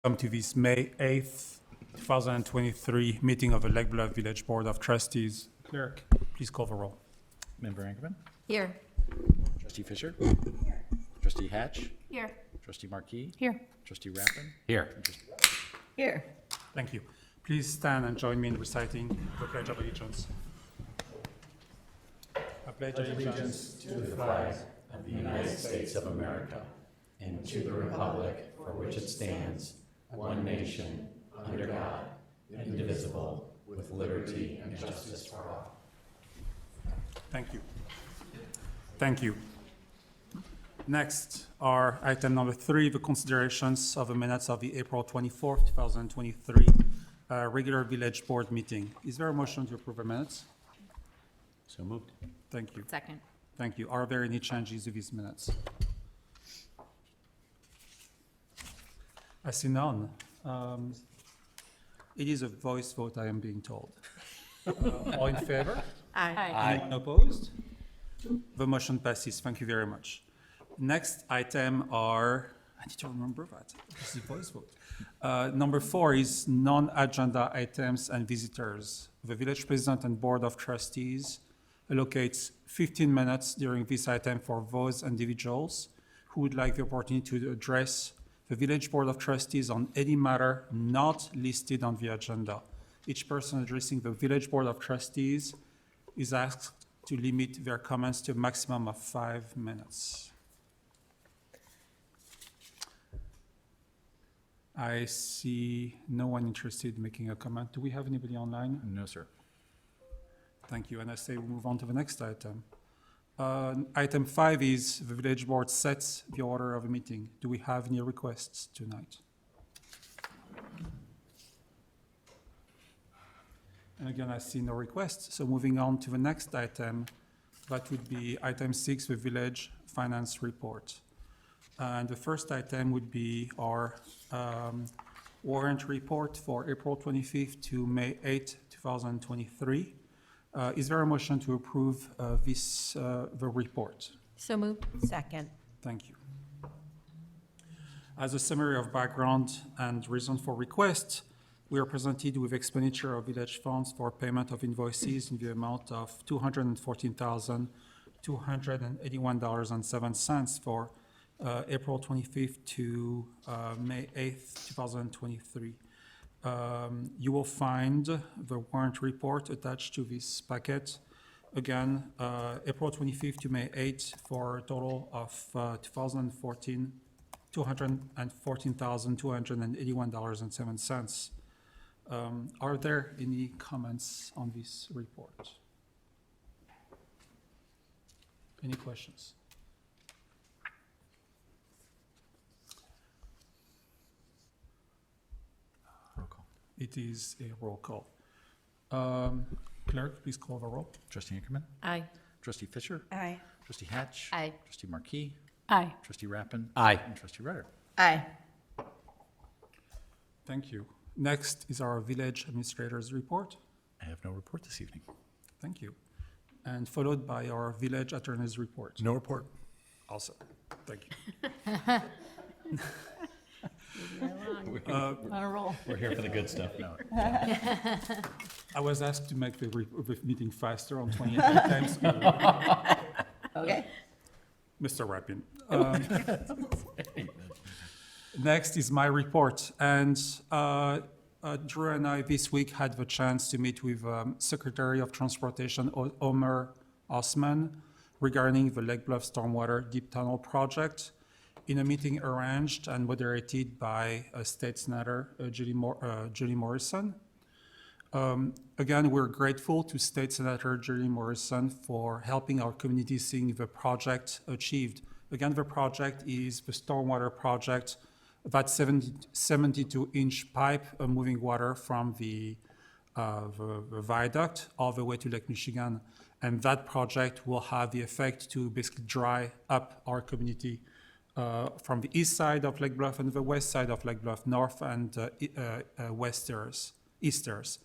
Welcome to this May 8th, 2023 meeting of the Lake Bluff Village Board of Trustees. Clerk, please call the roll. Member Ankerman? Here. Trustee Fisher? Here. Trustee Hatch? Here. Trustee Marquis? Here. Trustee Rappin? Here. And Trustee- Here. Thank you. Please stand and join me in reciting the Pledge of Allegiance. I pledge allegiance To the flag of the United States of America and to the republic for which it stands, one nation, under God, indivisible, with liberty and justice for all. Thank you. Thank you. Next are item number 3, the considerations of the minutes of the April 24th, 2023 regular village board meeting. Is there a motion to approve the minutes? So moved. Thank you. Second. Thank you. Are there any changes to these minutes? I see none. It is a voice vote, I am being told. All in favor? Aye. Anyone opposed? The motion passes. Thank you very much. Next item are, I need to remember that. This is a voice vote. Number 4 is non-agenda items and visitors. The village president and board of trustees allocates 15 minutes during this item for those individuals who would like the opportunity to address the village board of trustees on any matter not listed on the agenda. Each person addressing the village board of trustees is asked to limit their comments to a maximum of 5 minutes. I see no one interested in making a comment. Do we have anybody online? No, sir. Thank you. And I say we move on to the next item. Item 5 is the village board sets the order of a meeting. Do we have any requests tonight? And again, I see no requests. So moving on to the next item, that would be item 6, the village finance report. And the first item would be our warrant report for April 25th to May 8th, 2023. Is there a motion to approve the report? So moved. Second. Thank you. As a summary of background and reason for request, we are presented with expenditure of village funds for payment of invoices in the amount of $214,281.07 for April 25th to May 8th, 2023. You will find the warrant report attached to this packet. Again, April 25th to May 8th for a total of $214,281.07. Are there any comments on this report? Any questions? Roll call. It is a roll call. Clerk, please call the roll. Trustee Ankerman? Aye. Trustee Fisher? Aye. Trustee Hatch? Aye. Trustee Marquis? Aye. Trustee Rappin? Aye. And Trustee Rutter? Aye. Thank you. Next is our village administrator's report. I have no report this evening. Thank you. And followed by our village attorney's report. No report. Also, thank you. On a roll. We're here for the good stuff. No. I was asked to make the meeting faster on 28 times. Okay. Mr. Rappin. Next is my report. And Drew and I this week had the chance to meet with Secretary of Transportation Omer Osman regarding the Lake Bluff Stormwater Deep Tunnel Project in a meeting arranged and moderated by State Senator Julie Morrison. Again, we're grateful to State Senator Julie Morrison for helping our community seeing the project achieved. Again, the project is the stormwater project, that 72-inch pipe moving water from the viaduct all the way to Lake Michigan. And that project will have the effect to basically dry up our community from the east side of Lake Bluff and the west side of Lake Bluff, north and easters.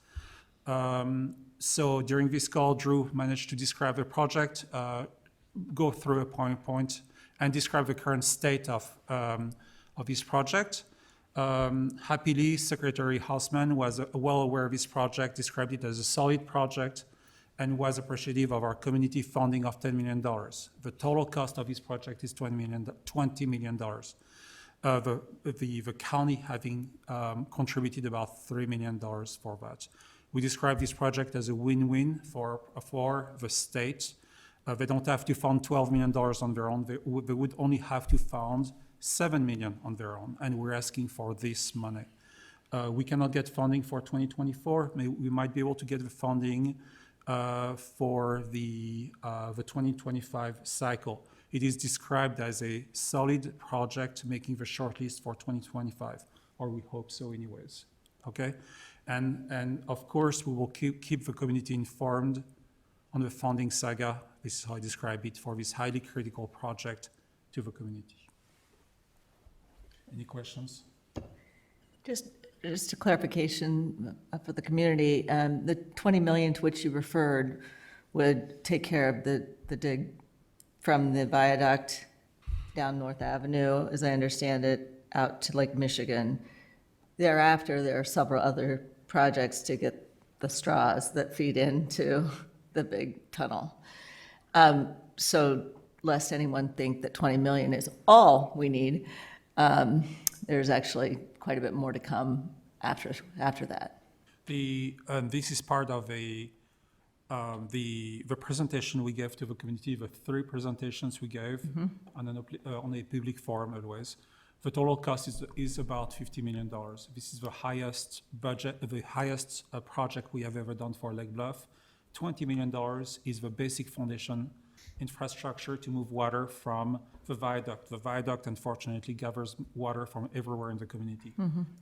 So during this call, Drew managed to describe the project, go through a point, and describe the current state of this project. Happily, Secretary Hausman was well aware of this project, described it as a solid project, and was appreciative of our community funding of $10 million. The total cost of this project is $20 million. The county having contributed about $3 million for that. We describe this project as a win-win for the state. They don't have to fund $12 million on their own. They would only have to fund $7 million on their own, and we're asking for this money. We cannot get funding for 2024. We might be able to get the funding for the 2025 cycle. It is described as a solid project making the shortlist for 2025, or we hope so anyways, okay? And of course, we will keep the community informed on the funding saga. This is how I describe it for this highly critical project to the community. Any questions? Just a clarification for the community, the 20 million to which you referred would take care of the dig from the viaduct down North Avenue, as I understand it, out to Lake Michigan. Thereafter, there are several other projects to get the straws that feed into the big tunnel. So lest anyone think that 20 million is all we need, there's actually quite a bit more to come after that. This is part of the presentation we gave to the community, the 3 presentations we gave on a public forum always. The total cost is about $50 million. This is the highest budget, the highest project we have ever done for Lake Bluff. $20 million is the basic foundation infrastructure to move water from the viaduct. The viaduct, unfortunately, gathers water from everywhere in the community.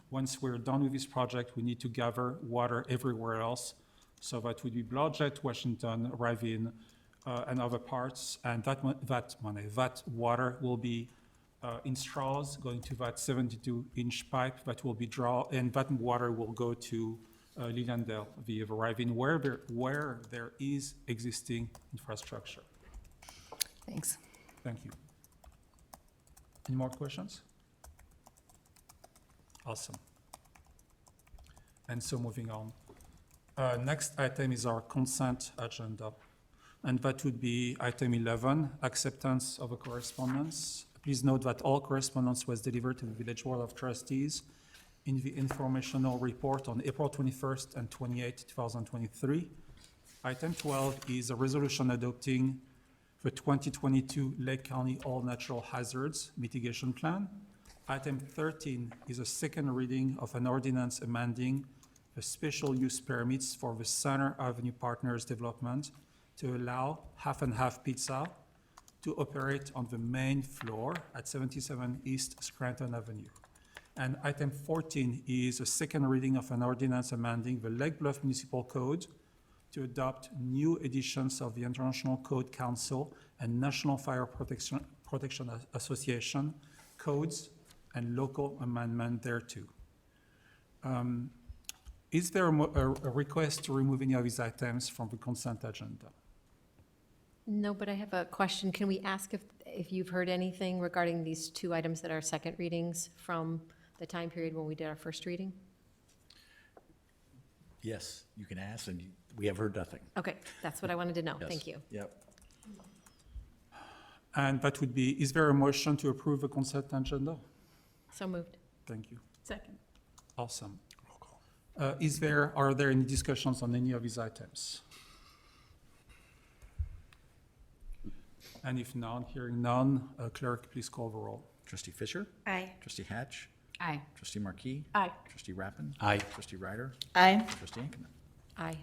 Once we're done with this project, we need to gather water everywhere else. So that would be Blodgett, Washington, Ravine, and other parts. And that water will be in straws going to that 72-inch pipe that will be drawn, and that water will go to Lillandale via the Ravine, where there is existing infrastructure. Thanks. Thank you. Any more questions? Awesome. And so moving on. Next item is our consent agenda. And that would be item 11, acceptance of a correspondence. Please note that all correspondence was delivered to the Village Board of Trustees in the informational report on April 21st and 28th, 2023. Item 12 is a resolution adopting the 2022 Lake County All Natural Hazards Mitigation Plan. Item 13 is a second reading of an ordinance amending the special use permits for the Center Avenue Partners Development to allow Half and Half Pizza to operate on the main floor at 77 East Scranton Avenue. And item 14 is a second reading of an ordinance amending the Lake Bluff Municipal Code to adopt new editions of the International Code Council and National Fire Protection Association codes and local amendment thereto. Is there a request to remove any of these items from the consent agenda? No, but I have a question. Can we ask if you've heard anything regarding these 2 items that are second readings from the time period when we did our first reading? Yes, you can ask, and we have heard nothing. Okay, that's what I wanted to know. Yes. Thank you. Yep. And that would be, is there a motion to approve the consent agenda? So moved. Thank you. Second. Awesome. Are there any discussions on any of these items? And if none, hearing none, clerk, please call the roll. Trustee Fisher? Aye. Trustee Hatch? Aye. Trustee Marquis? Aye. Trustee Rappin? Aye. Trustee Ryder? Aye. Trustee Inkerman? Aye.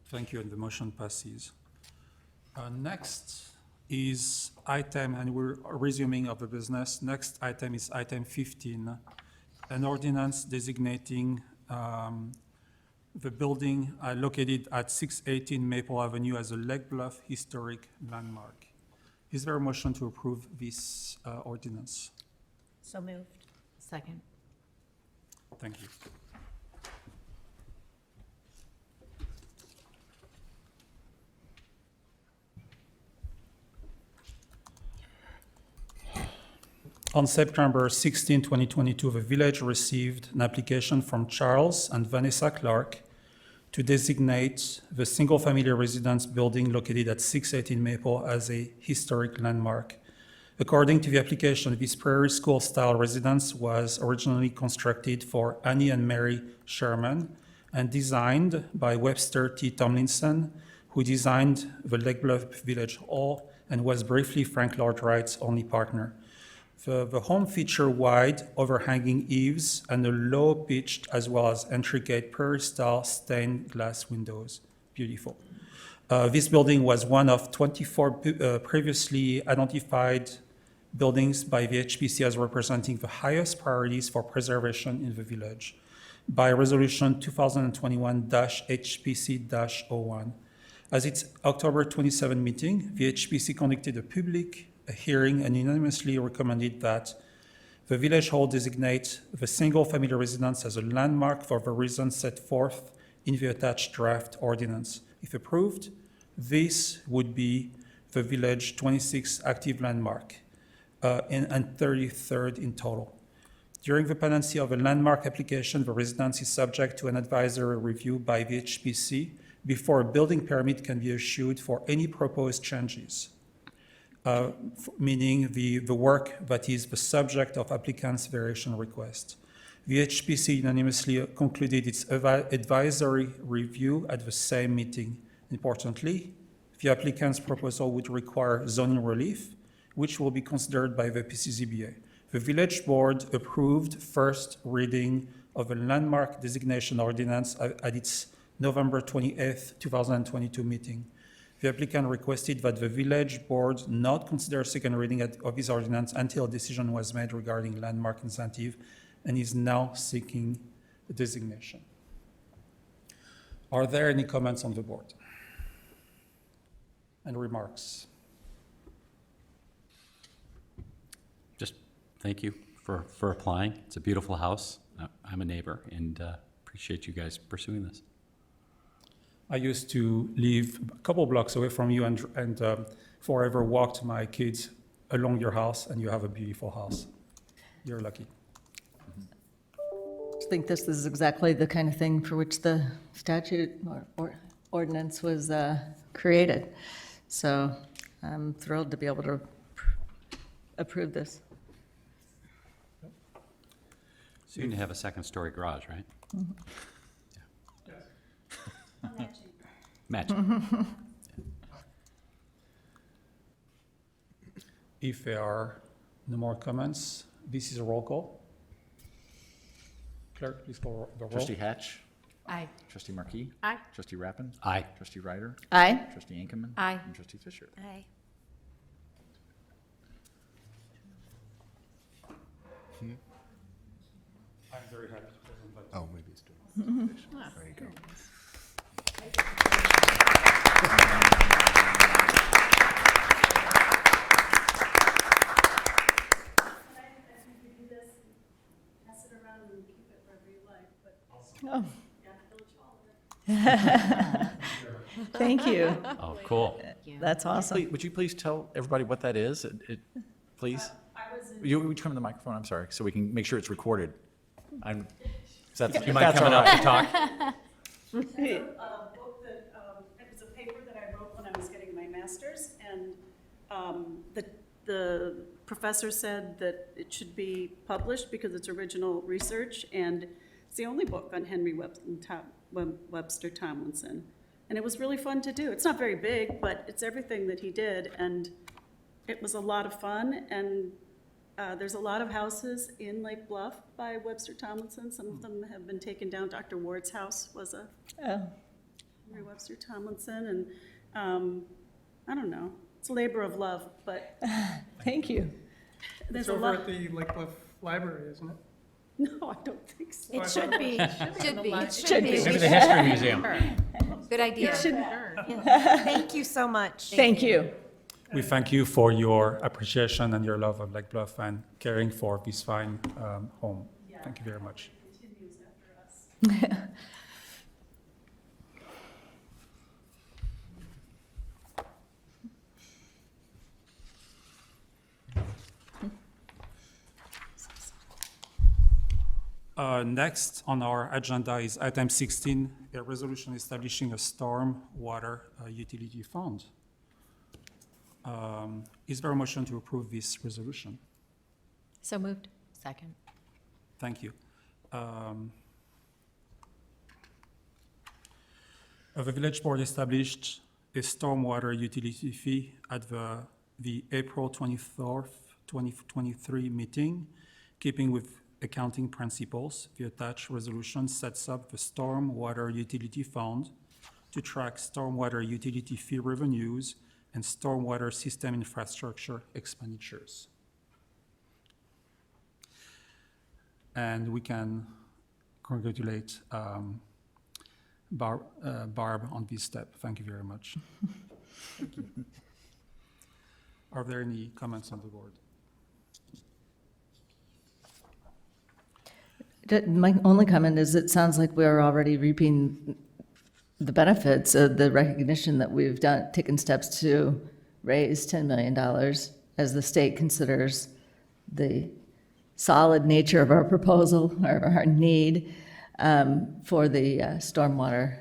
Thank you, and the motion passes. Next is item, and we're resuming of the business. Next item is item 15, an ordinance designating the building located at 618 Maple Avenue as a Lake Bluff Historic Landmark. Is there a motion to approve this ordinance? So moved. Second. Thank you. On September 16, 2022, the village received an application from Charles and Vanessa Clark to designate the single-family residence building located at 618 Maple as a historic landmark. According to the application, this prairie school-style residence was originally constructed for Annie and Mary Sherman and designed by Webster T. Tomlinson, who designed the Lake Bluff Village Hall and was briefly Frank Lloyd Wright's only partner. The home featured wide, overhanging eaves and a low-pitched as well as intricate prairie-style stained glass windows. Beautiful. This building was one of 24 previously identified buildings by the HPC as representing the highest priorities for preservation in the village by Resolution 2021-HPC-01. As its October 27 meeting, the HPC conducted a hearing and unanimously recommended that the village hall designate the single-family residence as a landmark for the reasons set forth in the attached draft ordinance. If approved, this would be the village 26th active landmark and 33rd in total. During the pendency of a landmark application, the residence is subject to an advisory review by the HPC before a building permit can be issued for any proposed changes, meaning the work that is the subject of applicant's variation request. The HPC unanimously concluded its advisory review at the same meeting. Importantly, the applicant's proposal would require zoning relief, which will be considered by the PCZBA. The village board approved first reading of a landmark designation ordinance at its November 28th, 2022 meeting. The applicant requested that the village board not consider second reading of this ordinance until a decision was made regarding landmark incentive and is now seeking a designation. Are there any comments on the board? And remarks? Just thank you for applying. It's a beautiful house. I'm a neighbor and appreciate you guys pursuing this. I used to live a couple blocks away from you and forever walked my kids along your house, and you have a beautiful house. You're lucky. I think this is exactly the kind of thing for which the statute or ordinance was created. So I'm thrilled to be able to approve this. Soon to have a second-story garage, right? Mm-hmm. Yeah. Matching. If there are no more comments, this is a roll call. Clerk, please call the roll. Trustee Hatch? Aye. Trustee Markey? Aye. Trustee Rappin? Aye. Trustee Ryder? Aye. Trustee Inkeman? Aye. And Trustee Fisher? Aye. I'm very happy to present that. Oh, maybe it's doing. There you go. Pass it around and keep it wherever you like, but Oh, yeah, Village Hall. thank you. Oh, cool. That's awesome. Would you please tell everybody what that is? Please? I was in, Would you come to the microphone? I'm sorry, so we can make sure it's recorded. I'm, You mind coming up to talk? a book that, it was a paper that I wrote when I was getting my master's, and the professor said that it should be published because it's original research, and it's the only book on Henry Webster Tomlinson. And it was really fun to do. It's not very big, but it's everything that he did, and it was a lot of fun, and there's a lot of houses in Lake Bluff by Webster Tomlinson. Some of them have been taken down. Dr. Ward's house was a Oh, Henry Webster Tomlinson, and I don't know. It's a labor of love, but thank you. there's It's a over lot. at the Lake Bluff Library, isn't it? No, I don't think so. It should be, should be. Should be. Maybe the History Museum. Good idea. Thank you so much. Thank you. We thank you for your appreciation and your love of Lake Bluff and caring for this fine home. Thank you very much. Continues after us. Next on our agenda is item 16, a resolution establishing a storm water utility fund. Is there a motion to approve this resolution? So moved. Second. Thank you. The village board established a stormwater utility fee at the April 24th, 2023 meeting, keeping with accounting principles. The attached resolution sets up the stormwater utility fund to track stormwater utility fee revenues and stormwater system infrastructure expenditures. And we can congratulate Barb on this step. Thank you very much. Are there any comments on the board? My only comment is it sounds like we're already reaping the benefits of the recognition that we've taken steps to raise $10 million as the state considers the solid nature of our proposal or our need for the stormwater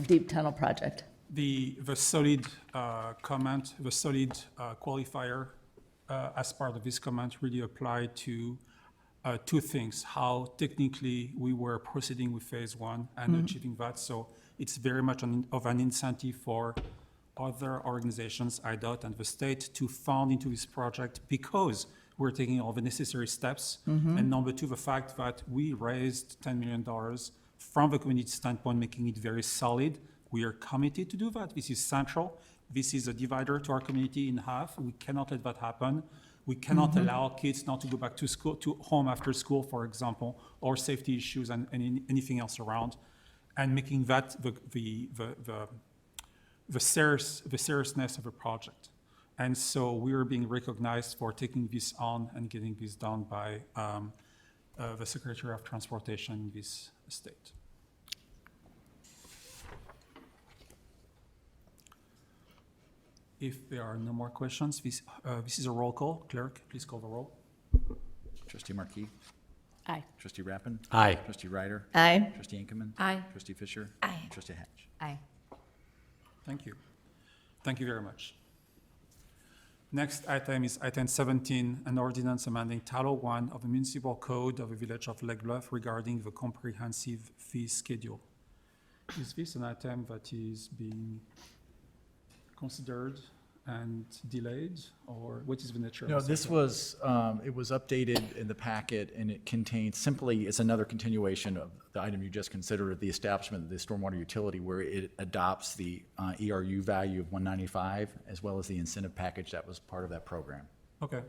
deep tunnel project. The solid comment, the solid qualifier as part of this comment really applied to two things: how technically we were proceeding with phase one and achieving that. So it's very much of an incentive for other organizations, IDOT and the state, to fund into this project because we're taking all the necessary steps. And number two, the fact that we raised $10 million from the community standpoint, making it very solid. We are committed to do that. This is central. This is a divider to our community in half. We cannot let that happen. We cannot allow kids not to go back to school, to home after school, for example, or safety issues and anything else around. And making that the seriousness of a project. And so we are being recognized for taking this on and getting this done by the Secretary of Transportation in this state. If there are no more questions, this is a roll call. Clerk, please call the roll. Trustee Markey? Aye. Trustee Rappin? Aye. Trustee Ryder? Aye. Trustee Inkeman? Aye. Trustee Fisher? Aye. Trustee Hatch? Aye. Thank you. Thank you very much. Next item is item 17, an ordinance amending Title I of the Municipal Code of the Village of Lake Bluff regarding the comprehensive fee schedule. Is this an item that is being considered and delayed, or what is the nature of No, this? this was, it was updated in the packet, and it contains simply, it's another continuation of the item you just considered, the establishment of the stormwater utility, where it adopts the ERU value of 195, as well as the incentive package that was part of that program. Okay.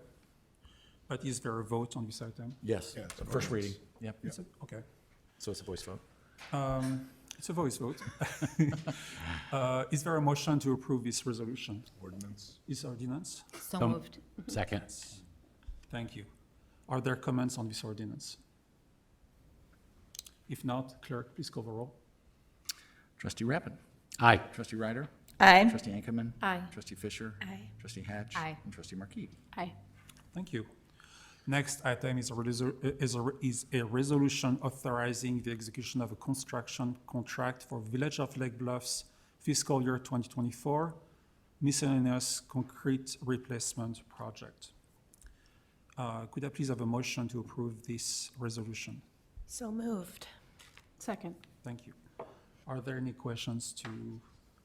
But is there a vote on this item? Yes, Yeah, it's an first reading. ordinance. Yep, Is it? Okay. so it's a voice vote. It's a voice vote. Is there a motion to approve this resolution? Ordinance. This ordinance? So So- moved. Second. Thank you. Are there comments on this ordinance? If not, clerk, please call the roll. Trustee Rappin? Aye. Trustee Ryder? Aye. Trustee Inkeman? Aye. Trustee Fisher? Aye. Trustee Hatch? Aye. And Trustee Markey? Aye. Thank you. Next item is a resolution authorizing the execution of a construction contract for Village of Lake Bluff's fiscal year 2024 miscellaneous concrete replacement project. Could I please have a motion to approve this resolution? So moved. Second. Thank you. Are there any questions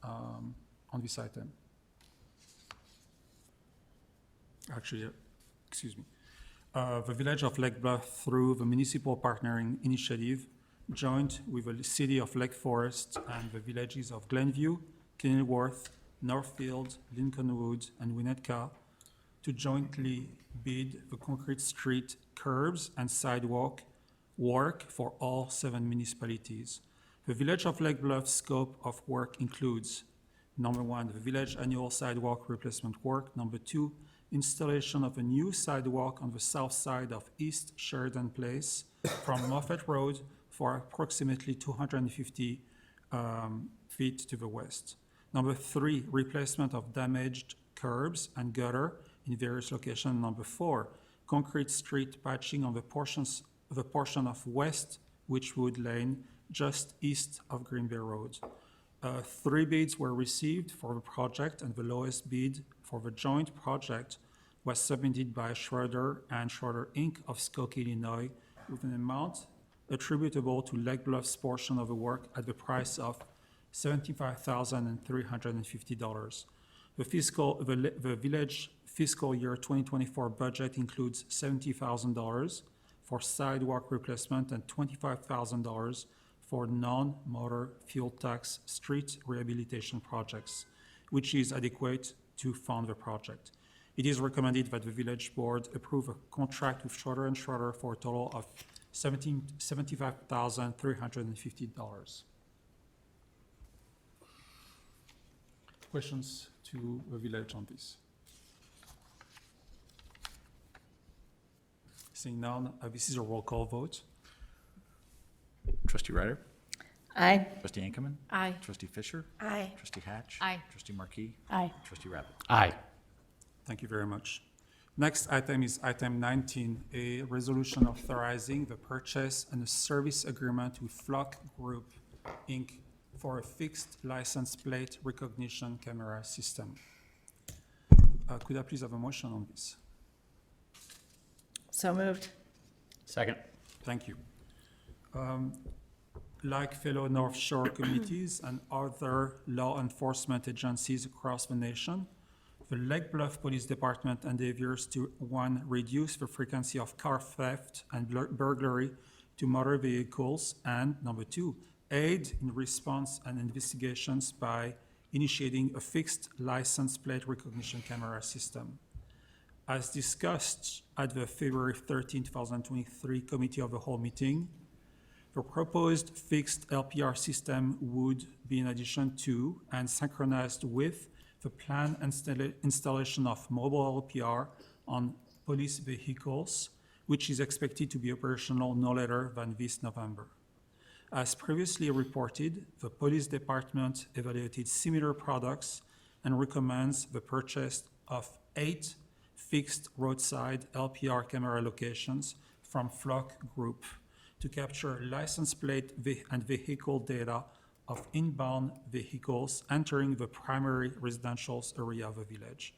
on this item? Actually, excuse me. The Village of Lake Bluff, through the Municipal Partnering Initiative, joined with the City of Lake Forest and the villages of Glenview, Kenilworth, Northfield, Lincolnwood, and Winnetka to jointly bid the concrete street curbs and sidewalk work for all 7 municipalities. The Village of Lake Bluff scope of work includes: number 1, the village annual sidewalk replacement work; number 2, installation of a new sidewalk on the south side of East Sheridan Place from Moffett Road for approximately 250 feet to the west. Number 3, replacement of damaged curbs and gutter in various locations. Number 4, concrete street patching on the portions the portion of West Witchwood Lane just east of Green Bay Road. 3 bids were received for the project, and the lowest bid for the joint project was submitted by Schroeder and Schroeder Inc. of Skokie, Illinois, with an amount attributable to Lake Bluff's portion of the work at the price of $75,350. The village fiscal year 2024 budget includes $70,000 for sidewalk replacement and $25,000 for non-motor fuel tax street rehabilitation projects, which is adequate to fund the project. It is recommended that the village board approve a contract with Schroeder and Schroeder for a total of $75,350. Questions to the village on this? Seeing none, this is a roll call vote. Trustee Ryder? Aye. Trustee Ankerman? Aye. Trustee Fisher? Aye. Trustee Hatch? Aye. Trustee Markey? Aye. Trustee Rabbit? Aye. Thank you very much. Next item is item 19, a resolution authorizing the purchase and a service agreement with Flock Group, Inc. for a fixed license plate recognition camera system. Could I please have a motion on this? So moved. Second. Thank you. Like fellow North Shore communities and other law enforcement agencies across the nation, the Lake Bluff Police Department endeavors to, 1, reduce the frequency of car theft and burglary to motor vehicles, and number 2, aid in response and investigations by initiating a fixed license plate recognition camera system. As discussed at the February 13, 2023 Committee of the Whole meeting, the proposed fixed LPR system would be in addition to and synchronized with the planned installation of mobile LPR on police vehicles, which is expected to be operational no later than this November. As previously reported, the police department evaluated similar products and recommends the purchase of 8 fixed roadside LPR camera locations from Flock Group to capture license plate and vehicle data of inbound vehicles entering the primary residential area of the village.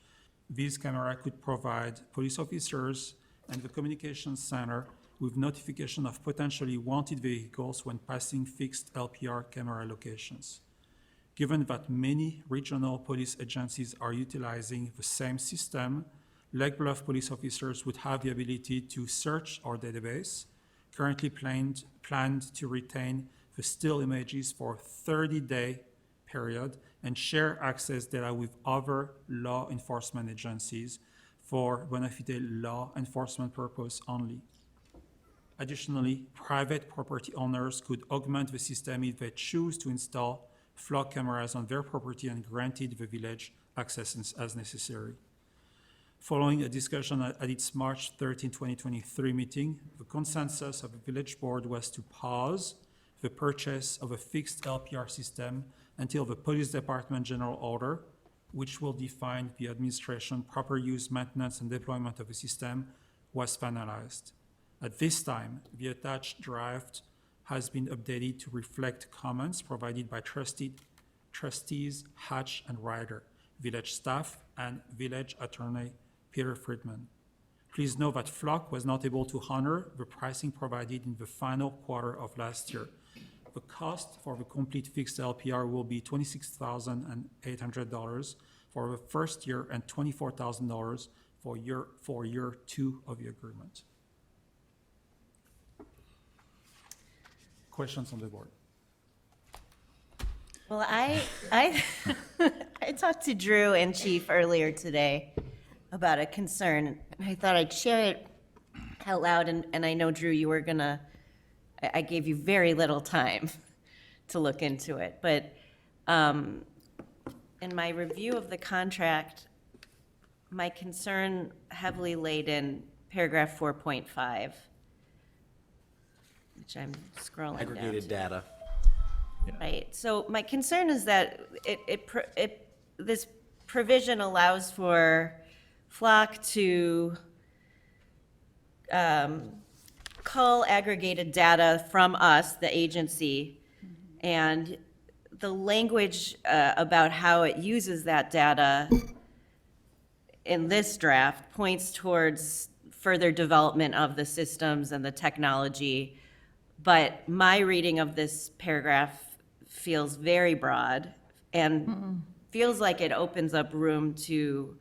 These cameras could provide police officers and the communications center with notification of potentially wanted vehicles when passing fixed LPR camera locations. Given that many regional police agencies are utilizing the same system, Lake Bluff police officers would have the ability to search our database, currently planned to retain the still images for a 30-day period, and share access data with other law enforcement agencies for bona fide law enforcement purpose only. Additionally, private property owners could augment the system if they choose to install flock cameras on their property and granted the village access as necessary. Following a discussion at its March 13, 2023 meeting, the consensus of the village board was to pause the purchase of a fixed LPR system until the police department general order, which will define the administration, proper use, maintenance, and deployment of the system, was finalized. At this time, the attached draft has been updated to reflect comments provided by trustees Hatch and Ryder, village staff, and village attorney Peter Friedman. Please note that Flock was not able to honor the pricing provided in the final quarter of last year. The cost for the complete fixed LPR will be $26,800 for the first year and $24,000 for year 2 of the agreement. Questions on the board? Well, I I talked to Drew and Chief earlier today about a concern, and I thought I'd share it out loud, and I know, Drew, you were gonna, I gave you very little time to look into it, but in my review of the contract, my concern heavily laid in paragraph 4.5, which I'm scrolling down Aggregated to. data. Right, so my concern is that this provision allows for Flock to cull aggregated data from us, the agency, and the language about how it uses that data in this draft points towards further development of the systems and the technology. But my reading of this paragraph feels very broad and feels like it opens up room to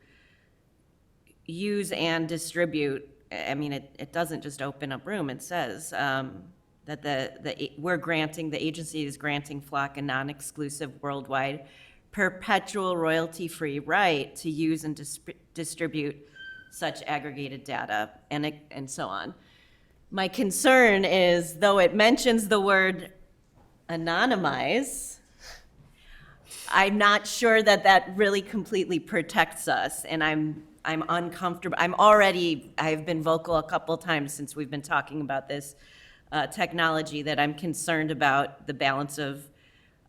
use and distribute. I mean, it doesn't just open up room. It says that the agency is granting Flock a non-exclusive worldwide perpetual royalty-free right to use and distribute such aggregated data, and so on. My concern is, though it mentions the word anonymize, I'm not sure that that really completely protects us, and I'm uncomfortable. I've been vocal a couple times since we've been talking about this technology, that I'm concerned about the balance of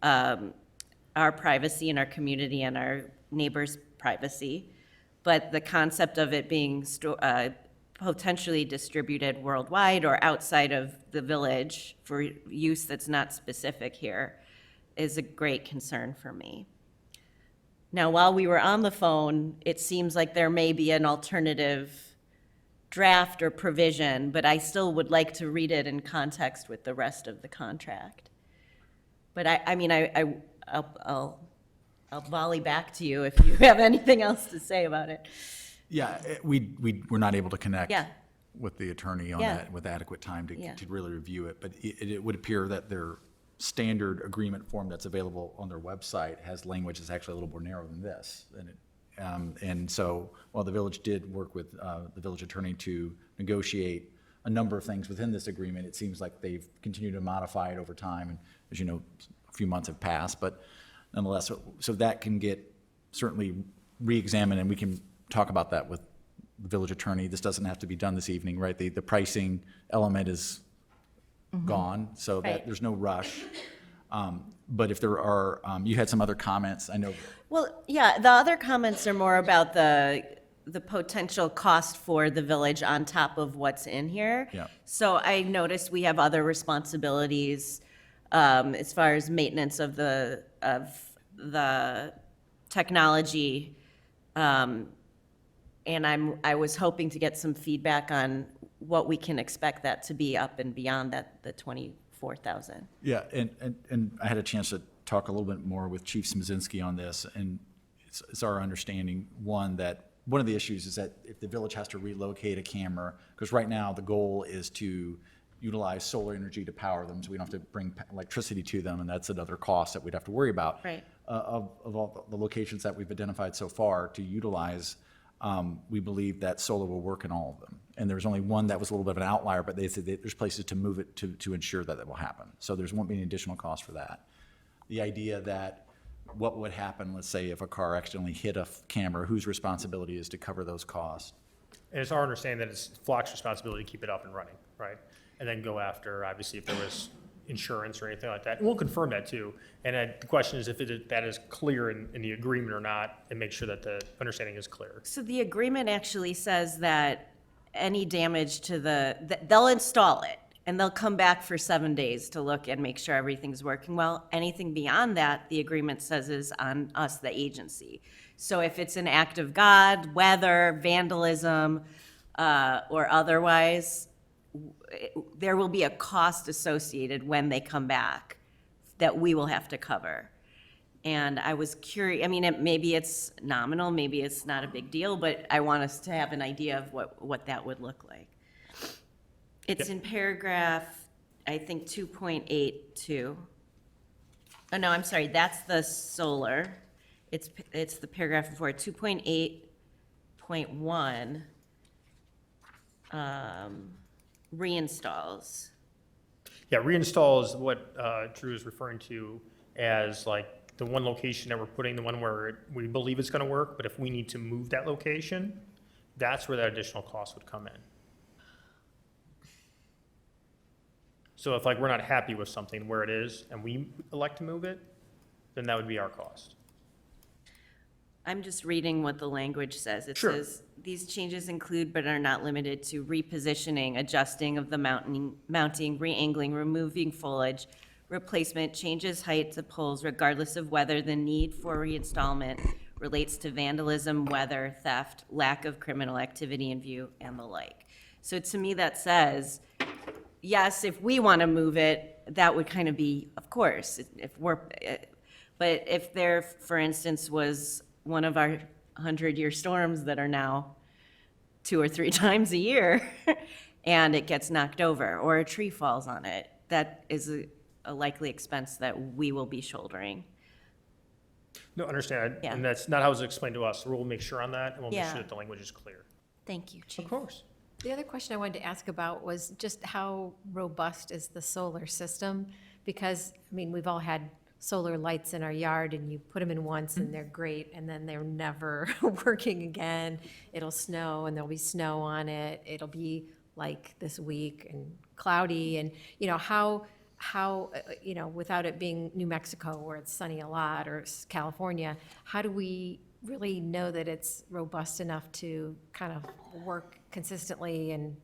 our privacy and our community and our neighbors' privacy. But the concept of it being potentially distributed worldwide or outside of the village for use that's not specific here is a great concern for me. Now, while we were on the phone, it seems like there may be an alternative draft or provision, but I still would like to read it in context with the rest of the contract. But I'll volley back to you if you have anything else to say about it. Yeah, we were not able to connect Yeah. with the attorney on Yeah. that with adequate time Yeah. to really review it. But it would appear that their standard agreement form that's available on their website has language that's actually a little more narrow than this. And so while the village did work with the village attorney to negotiate a number of things within this agreement, it seems like they've continued to modify it over time. And as you know, a few months have passed, but nonetheless, so that can get certainly re-examined, and we can talk about that with the village attorney. This doesn't have to be done this evening, right? The pricing element is gone, so that Right. there's no rush. But if there are, you had some other comments, I know. Well, yeah, the other comments are more about the potential cost for the village on top of what's in here. Yeah. So I noticed we have other responsibilities as far as maintenance of the technology. And I was hoping to get some feedback on what we can expect that to be up and beyond the 24,000. Yeah, and I had a chance to talk a little bit more with Chief Smazinski on this, and it's our understanding, that one of the issues is that if the village has to relocate a camera, because right now the goal is to utilize solar energy to power them, so we don't have to bring electricity to them, and that's another cost that we'd have to worry about. Right. Of all the locations that we've identified so far to utilize, we believe that solar will work in all of them. And there's only one that was a little bit of an outlier, but they said that there's places to move it to ensure that that will happen. So there won't be any additional cost for that. The idea that what would happen, let's say, if a car accidentally hit a camera, whose responsibility is to cover those costs? And it's our understanding that it's Flock's responsibility to keep it up and running, right? And then go after, obviously, if there was insurance or anything like that. And we'll confirm that too. And the question is if that is clear in the agreement or not, and make sure that the understanding is clear. So the agreement actually says that any damage to they'll install it, and they'll come back for 7 days to look and make sure everything's working well. Anything beyond that, the agreement says is on us, the agency. So if it's an act of God, weather, vandalism, or otherwise, there will be a cost associated when they come back that we will have to cover. And I was curious, I mean, maybe it's nominal, maybe it's not a big deal, but I want us to have an idea of what that would look like. It's in paragraph, I think, 2.82. Oh, no, I'm sorry, that's the solar. It's the paragraph before, 2.8.1, reinstalls. Yeah, reinstall is what Drew is referring to as like the one location that we're putting, the one where we believe it's going to work, but if we need to move that location, that's where that additional cost would come in. So if like we're not happy with something where it is and we elect to move it, then that would be our cost. I'm just reading what the language says. It Sure. says, these changes include but are not limited to repositioning, adjusting of the mounting, re-angling, removing foliage, replacement, changes heights of poles regardless of whether the need for reinstallment relates to vandalism, weather, theft, lack of criminal activity in view, and the like. So to me, that says, yes, if we want to move it, that would kind of be, of course, if we're, but if there, for instance, was one of our 100-year storms that are now 2 or 3 times a year, and it gets knocked over, or a tree falls on it, that is a likely expense that we will be shouldering. No, understand, Yeah. and that's not how it was explained to us. We'll make sure on that, and we'll make Yeah. sure that the language is clear. Thank you, Chief. Of course. The other question I wanted to ask about was just how robust is the solar system? Because, I mean, we've all had solar lights in our yard, and you put them in once, and they're great, and then they're never working again. It'll snow, and there'll be snow on it. It'll be like this week and cloudy, and, you know, how, you know, without it being New Mexico where it's sunny a lot, or California, how do we really know that it's robust enough to kind of work consistently and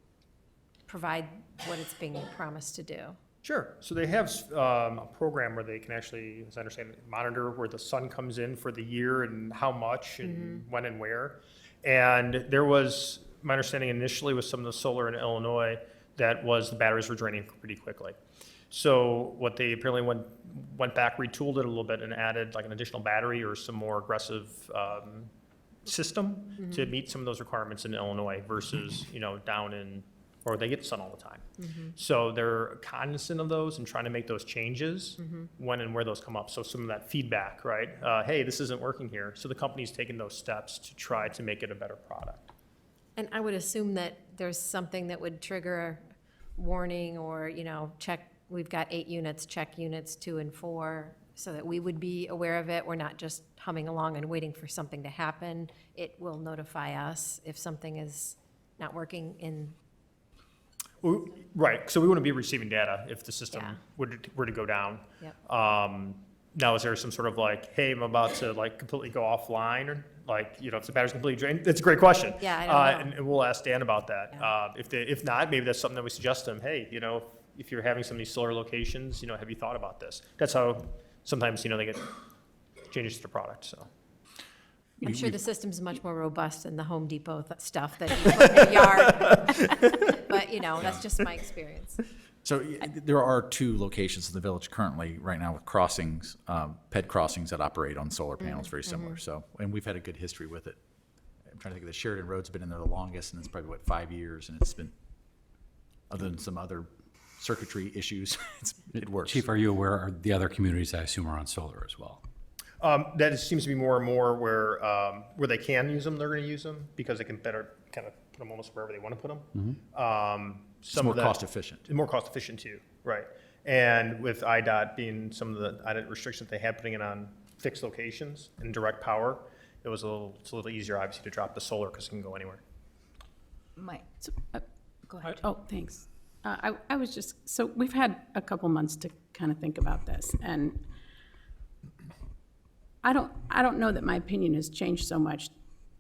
provide what it's being promised to do? Sure. So they have a program where they can actually, as I understand it, monitor where the sun comes in for the year and how much and when and where. And there was, my understanding initially with some of the solar in Illinois, that was the batteries were draining pretty quickly. So what they apparently went back, retooled it a little bit, and added like an additional battery or some more aggressive system to meet some of those requirements in Illinois versus, you know, down in, or they get the sun all the time. So they're cognizant of those and trying to make those changes when and where those come up. So some of that feedback, right? Hey, this isn't working here. So the company's taking those steps to try to make it a better product. And I would assume that there's something that would trigger a warning or, you know, check, we've got 8 units, check units 2 and 4, so that we would be aware of it. We're not just humming along and waiting for something to happen. It will notify us if something is not working in. Right, so we wouldn't be receiving data if the system Yeah. were to go down. Yep. Now, is there some sort of like, hey, I'm about to like completely go offline, or like, you know, if the battery's completely drained? That's a great question. Yeah, I don't know. And we'll ask Dan about that. Yeah. If not, maybe that's something that we suggest to them, hey, you know, if you're having some of these solar locations, you know, have you thought about this? That's how sometimes, you know, they get changes to the product, so. I'm sure the system's much more robust than the Home Depot stuff that you put in your yard. But, you know, that's just my experience. So there are 2 locations in the village currently, right now, with crossings, ped crossings that operate on solar panels, very similar. So, and we've had a good history with it. I'm trying to think of the Sheridan Road's been in there the longest, and it's probably, 5 years, and it's been, other than some other circuitry issues, it works. Chief, are you aware of the other communities I assume are on solar as well? That seems to be more and more where they can use them, they're gonna use them, because they can better kind of put them almost wherever they wanna put them. It's more cost efficient. More cost efficient too, right. And with IDOT being some of the IDOT restrictions they had, putting it on fixed locations and direct power, it's a little easier, obviously, to drop the solar because it can go anywhere. Go ahead. Oh, thanks. I was just, so we've had a couple months to kind of think about this, and I don't know that my opinion has changed so much.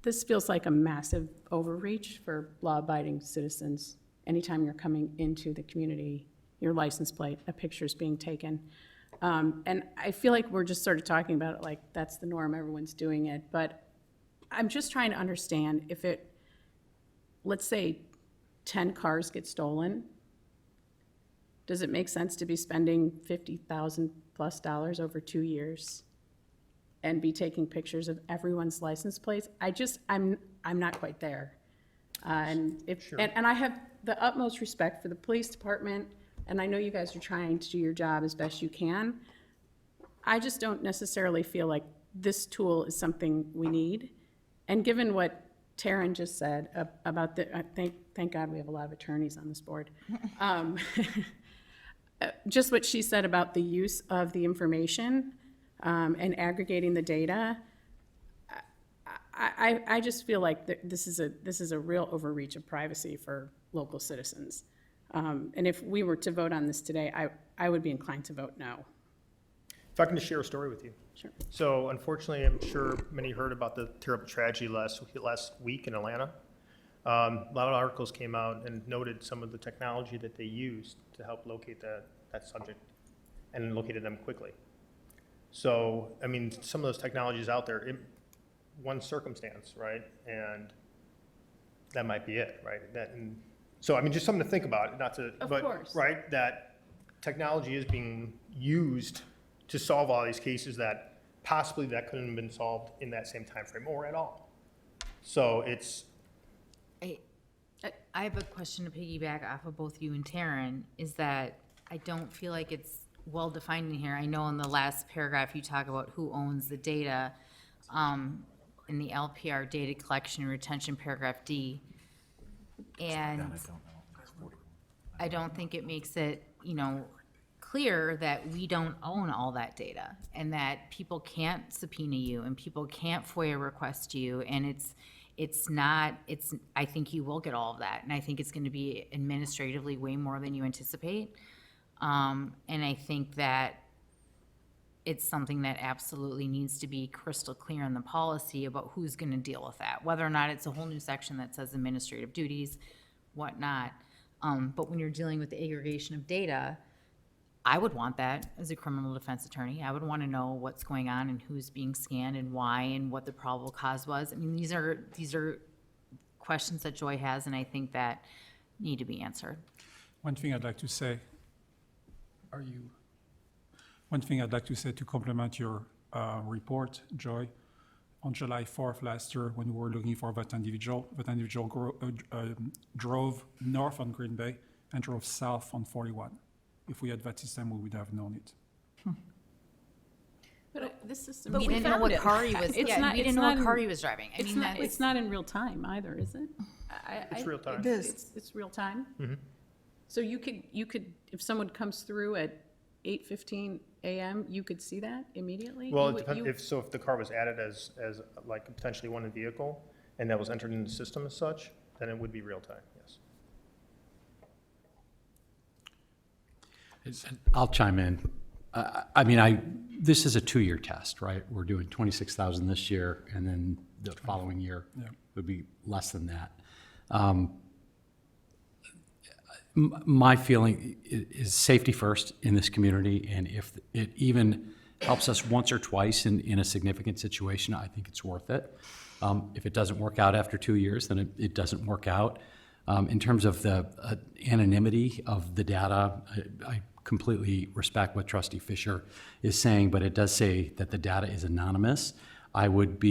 This feels like a massive overreach for law-abiding citizens. Anytime you're coming into the community, your license plate, a picture's being taken. And I feel like we're just sort of talking about it like that's the norm, everyone's doing it. But I'm just trying to understand if it, let's say 10 cars get stolen, does it make sense to be spending $50,000+ over 2 years and be taking pictures of everyone's license plates? I'm not quite there. And I have the utmost respect for the police department, and I know you guys are trying to do your job as best you can. I just don't necessarily feel like this tool is something we need. And given what Taryn just said about thank God we have a lot of attorneys on this board. Just what she said about the use of the information and aggregating the data, I just feel like this is a real overreach of privacy for local citizens. And if we were to vote on this today, I would be inclined to vote no. If I can just share a story with you. Sure. So unfortunately, I'm sure many heard about the terrible tragedy last week in Atlanta. A lot of articles came out and noted some of the technology that they used to help locate that subject and located them quickly. So, I mean, some of those technologies out there, one circumstance, right? And that might be it, right? So, I mean, just something to think about, not to, Of but, course. right, that technology is being used to solve all these cases that possibly that couldn't have been solved in that same time frame or at all. So it's, I have a question to piggyback off of both you and Taryn, is that I don't feel like it's well defined in here. I know in the last paragraph you talk about who owns the data, in the LPR data collection and retention, paragraph D. And I don't think it makes it, clear that we don't own all that data and that people can't subpoena you and people can't FOIA request you. And I think you will get all of that. And I think it's going to be administratively way more than you anticipate. And I think that it's something that absolutely needs to be crystal clear in the policy about who's going to deal with that, whether or not it's a whole new section that says administrative duties, whatnot. But when you're dealing with the aggregation of data, I would want that as a criminal defense attorney. I would want to know what's going on and who's being scanned and why and what the probable cause was. I mean, these are questions that Joy has, and I think that need to be answered. One thing I'd like to say to complement your report, Joy, on July 4th last year, when we were looking for that individual drove north on Green Bay and drove south on 41. If we had that system, we would have known it. But this system. We didn't know what car he was, we didn't know what car he was driving. I mean, It's not in real time either, is it? it's real time. It is. It's real time? So you could, if someone comes through at 8:15 a.m., you could see that immediately? Well, You it would- depends, if the car was added as like potentially one vehicle and that was entered into the system as such, then it would be real time, yes. I'll chime in. This is a 2-year test, right? We're doing 26,000 this year, and then the following year would be less than that. My feeling is safety first in this community, and if it even helps us once or twice in a significant situation, I think it's worth it. If it doesn't work out after 2 years, then it doesn't work out. In terms of the anonymity of the data, I completely respect what Trustee Fisher is saying, but it does say that the data is anonymous. I would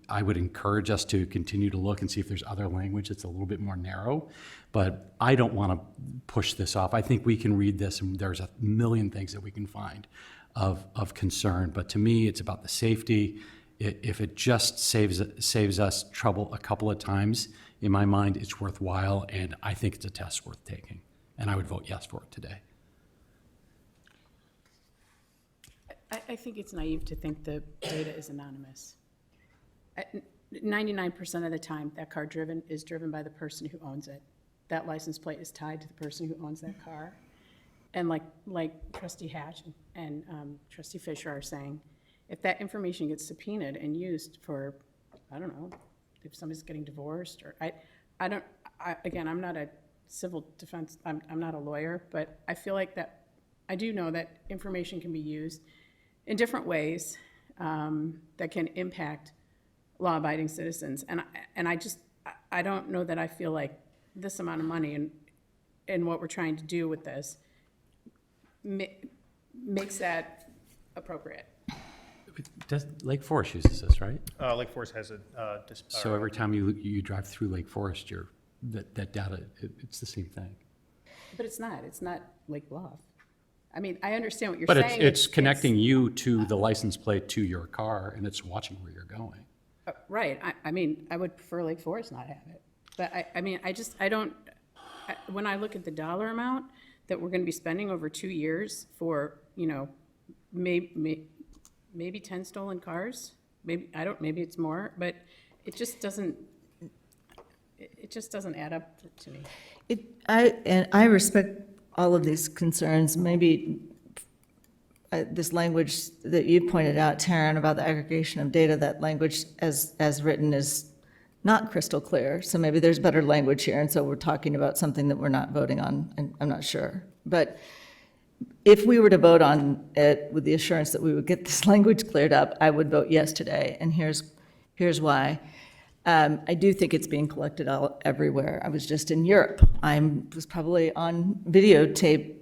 encourage us to continue to look and see if there's other language that's a little bit more narrow, but I don't want to push this off. I think we can read this and there's a million things that we can find of concern, but to me, it's about the safety. If it just saves us trouble a couple of times, in my mind, it's worthwhile, and I think it's a test worth taking, and I would vote yes for it today. I think it's naive to think the data is anonymous. 99% of the time, that car is driven by the person who owns it. That license plate is tied to the person who owns that car. And like Trustee Hatch and Trustee Fisher are saying, if that information gets subpoenaed and used for, I don't know, if somebody's getting divorced, or again, I'm not a civil defense, I'm not a lawyer, but I feel like that, I do know that information can be used in different ways that can impact law-abiding citizens. And I don't know that I feel like this amount of money and what we're trying to do with this makes that appropriate. Lake Forest uses this, right? Lake Forest has a, So every time you drive through Lake Forest, that data, it's the same thing. But it's not Lake Bluff. I mean, I understand what you're But saying. it's connecting you to the license plate to your car, and it's watching where you're going. Right, I mean, I would prefer Lake Forest not have it. But when I look at the dollar amount that we're gonna be spending over 2 years for, maybe 10 stolen cars, maybe it's more, but it just doesn't add up to me. I respect all of these concerns. Maybe this language that you pointed out, Taryn, about the aggregation of data, that language as written is not crystal clear. So maybe there's better language here, and so we're talking about something that we're not voting on, and I'm not sure. But if we were to vote on it with the assurance that we would get this language cleared up, I would vote yes today, and here's why. I do think it's being collected everywhere. I was just in Europe. I was probably on videotape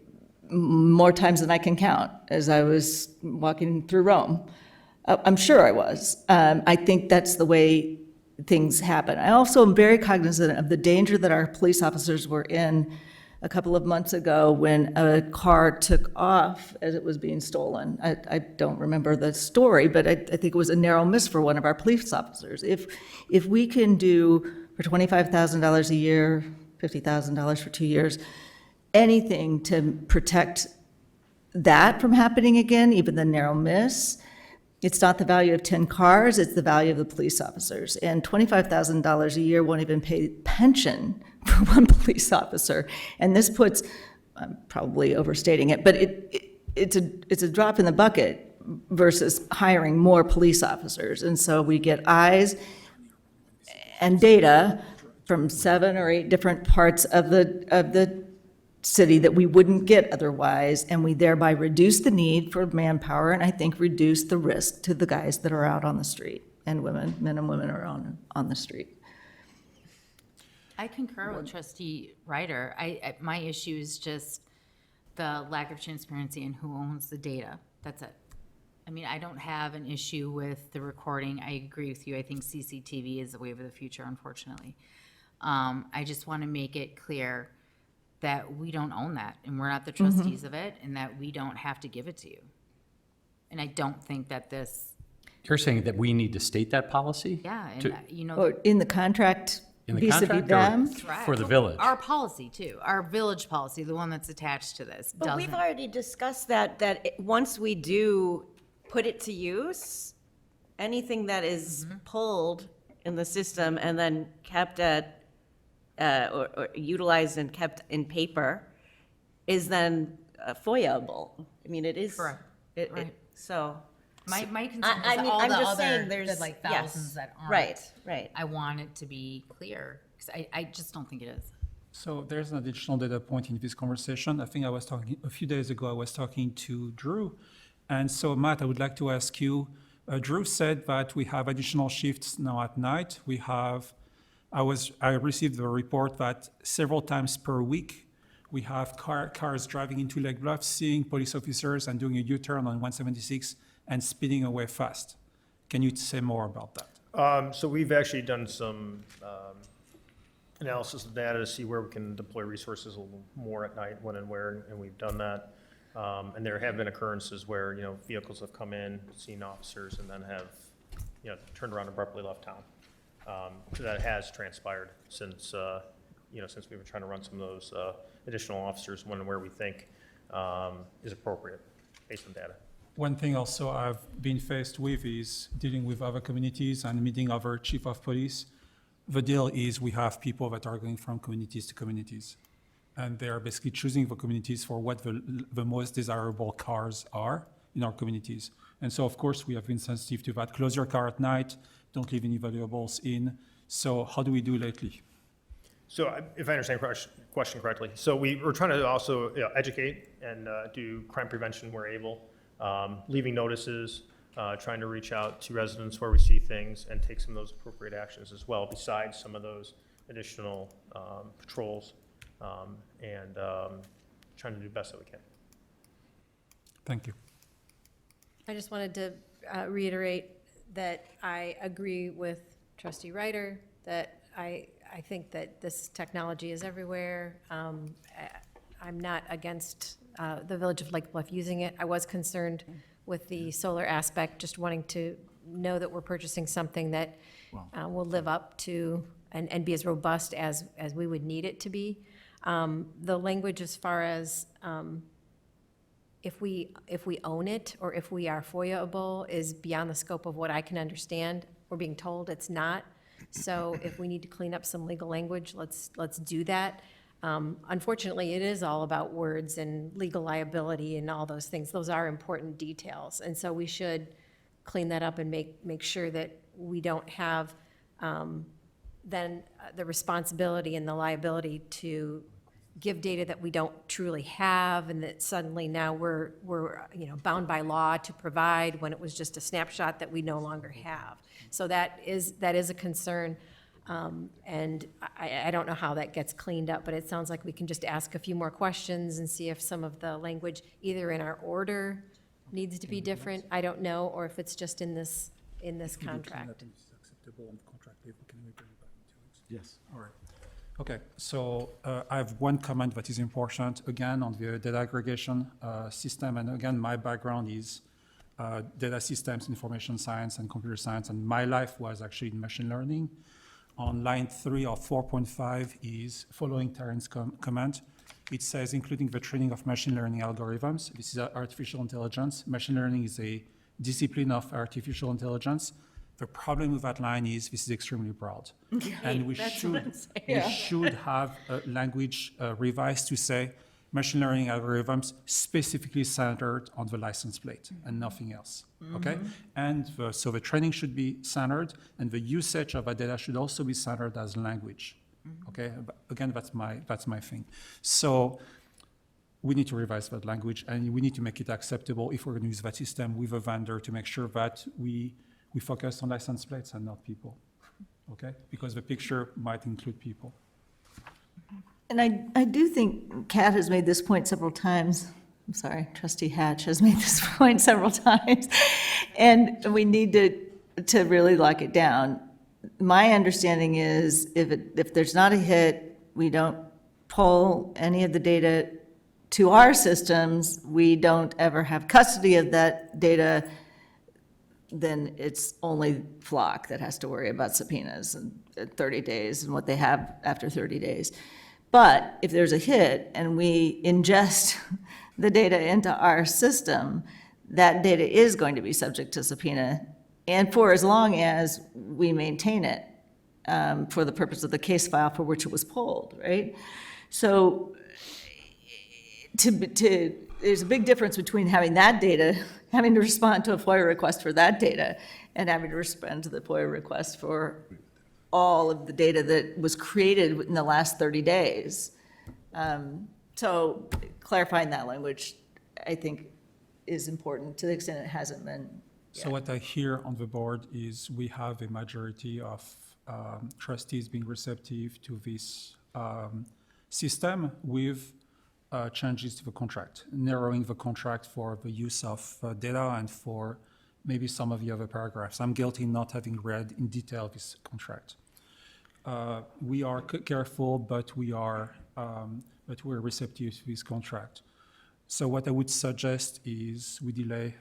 more times than I can count as I was walking through Rome. I'm sure I was. I think that's the way things happen. I also am very cognizant of the danger that our police officers were in a couple of months ago when a car took off as it was being stolen. I don't remember the story, but I think it was a narrow miss for one of our police officers. If we can do for $25,000 a year, $50,000 for 2 years, anything to protect that from happening again, even the narrow miss, it's not the value of 10 cars, it's the value of the police officers. And $25,000 a year won't even pay pension for one police officer. And this puts, I'm probably overstating it, but it's a drop in the bucket versus hiring more police officers. And so we get eyes and data from 7 or 8 different parts of the city that we wouldn't get otherwise, and we thereby reduce the need for manpower, and I think reduce the risk to the guys that are out on the street, and women, men and women are on the street. I concur with Trustee Ryder. My issue is just the lack of transparency and who owns the data. That's it. I mean, I don't have an issue with the recording. I agree with you. I think CCTV is the wave of the future, unfortunately. I just want to make it clear that we don't own that, and we're not the trustees of it, and that we don't have to give it to you. And I don't think that this, You're saying that we need to state that policy? yeah, and To- you know. Or in the contract, In the vis-à-vis contract them? or for the village? Our policy too, our village policy, the one that's attached to this, But we've doesn't. already discussed once we do put it to use, anything that is pulled in the system and then kept at, or utilized and kept in paper is then FOIA-able. I mean, it is. Correct. Right. So. My concern I is mean, all I'm the just other, saying there's. the like yes, thousands that aren't. Right. I want it to be clear, because I just don't think it is. So there's an additional data point in this conversation. I think a few days ago, I was talking to Drew. And so Matt, I would like to ask you, Drew said that we have additional shifts now at night. I received the report that several times per week, we have cars driving into Lake Bluff, seeing police officers and doing a U-turn on 176 and speeding away fast. Can you say more about that? So we've actually done some analysis of data to see where we can deploy resources a little more at night, when and where, and we've done that. And there have been occurrences where, vehicles have come in, seen officers, and then have, turned around and abruptly left town. That has transpired since, since we've been trying to run some of those additional officers when and where we think is appropriate based on data. One thing also I've been faced with is dealing with other communities and meeting other chief of police. The deal is we have people that are going from communities to communities. And they are basically choosing the communities for what the most desirable cars are in our communities. And so, of course, we have been sensitive to that. Close your car at night, don't leave any valuables in. So how do we do lately? So if I understand the question correctly, so we're trying to also educate and do crime prevention where able, leaving notices, trying to reach out to residents where we see things and take some of those appropriate actions as well, besides some of those additional patrols, and trying to do the best that we can. Thank you. I just wanted to reiterate that I agree with Trustee Ryder, that I think that this technology is everywhere. I'm not against the Village of Lake Bluff using it. I was concerned with the solar aspect, just wanting to know that we're purchasing something that will live up to and be as robust as we would need it to be. The language as far as if we own it or if we are FOIA-able is beyond the scope of what I can understand. We're being told it's not. So if we need to clean up some legal language, let's do that. Unfortunately, it is all about words and legal liability and all those things. Those are important details. And so we should clean that up and make sure that we don't have then the responsibility and the liability to give data that we don't truly have, and that suddenly now we're bound by law to provide when it was just a snapshot that we no longer have. So that is a concern. And I don't know how that gets cleaned up, but it sounds like we can just ask a few more questions and see if some of the language, either in our order, needs to be different, I don't know, or if it's just in this contract. Yes. All right. Okay, so I have one comment that is important, again, on the data aggregation system. And again, my background is data systems, information science, and computer science, and my life was actually in machine learning. On line 3 of 4.5 is following Terrence's comment. It says, including the training of machine learning algorithms. This is artificial intelligence. Machine learning is a discipline of artificial intelligence. The problem with that line is this is extremely broad. And we should have a language revised to say machine learning algorithms specifically centered on the license plate and nothing else, okay? And so the training should be centered, and the usage of that data should also be centered as language, okay? But again, that's my thing. So we need to revise that language, and we need to make it acceptable if we're gonna use that system with a vendor to make sure that we focus on license plates and not people, okay? Because the picture might include people. And I do think Kat has made this point several times. I'm sorry, Trustee Hatch has made this point several times. And we need to really lock it down. My understanding is if there's not a hit, we don't pull any of the data to our systems, we don't ever have custody of that data, then it's only Flock that has to worry about subpoenas and 30 days and what they have after 30 days. But if there's a hit and we ingest the data into our system, that data is going to be subject to subpoena, and for as long as we maintain it for the purpose of the case file for which it was pulled, right? So there's a big difference between having that data, having to respond to a FOIA request for that data, and having to respond to the FOIA request for all of the data that was created in the last 30 days. So clarifying that language, I think, is important to the extent it hasn't been. So what I hear on the board is we have a majority of trustees being receptive to this system with changes to the contract, narrowing the contract for the use of data and for maybe some of the other paragraphs. I'm guilty not having read in detail this contract. We are careful, but we're receptive to this contract. So what I would suggest is we delay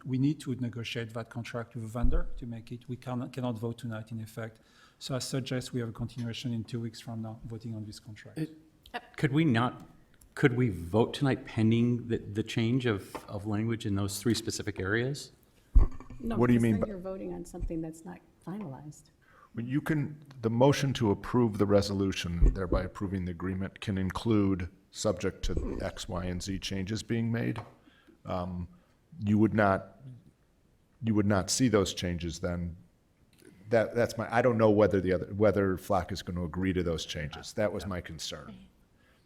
we need to negotiate that contract with the vendor to make it, we cannot vote tonight in effect. So I suggest we have a continuation in 2 weeks from now, voting on this contract. Could we vote tonight pending the change of language in those 3 specific areas? No, What do you because mean then by- you're voting on something that's not finalized. When you can, the motion to approve the resolution, thereby approving the agreement, can include subject to X, Y, and Z changes being made. You would not see those changes then. That's I don't know whether Flock is going to agree to those changes. That was my concern.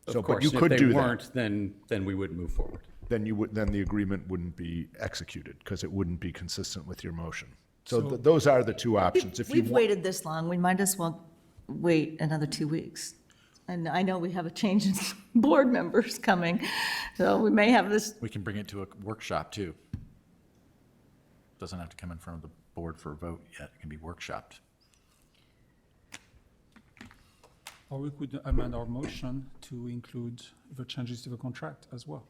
So, Of course, but you could do if they that. weren't, then we wouldn't move forward. Then the agreement wouldn't be executed because it wouldn't be consistent with your motion. So those are the 2 options. If you We've want, waited this long, we might as well wait another 2 weeks. And I know we have a change in board members coming, so we may have this, We can bring it to a workshop, too. Doesn't have to come in front of the board for a vote yet. It can be workshopped. Or we could amend our motion to include the changes to the contract as well.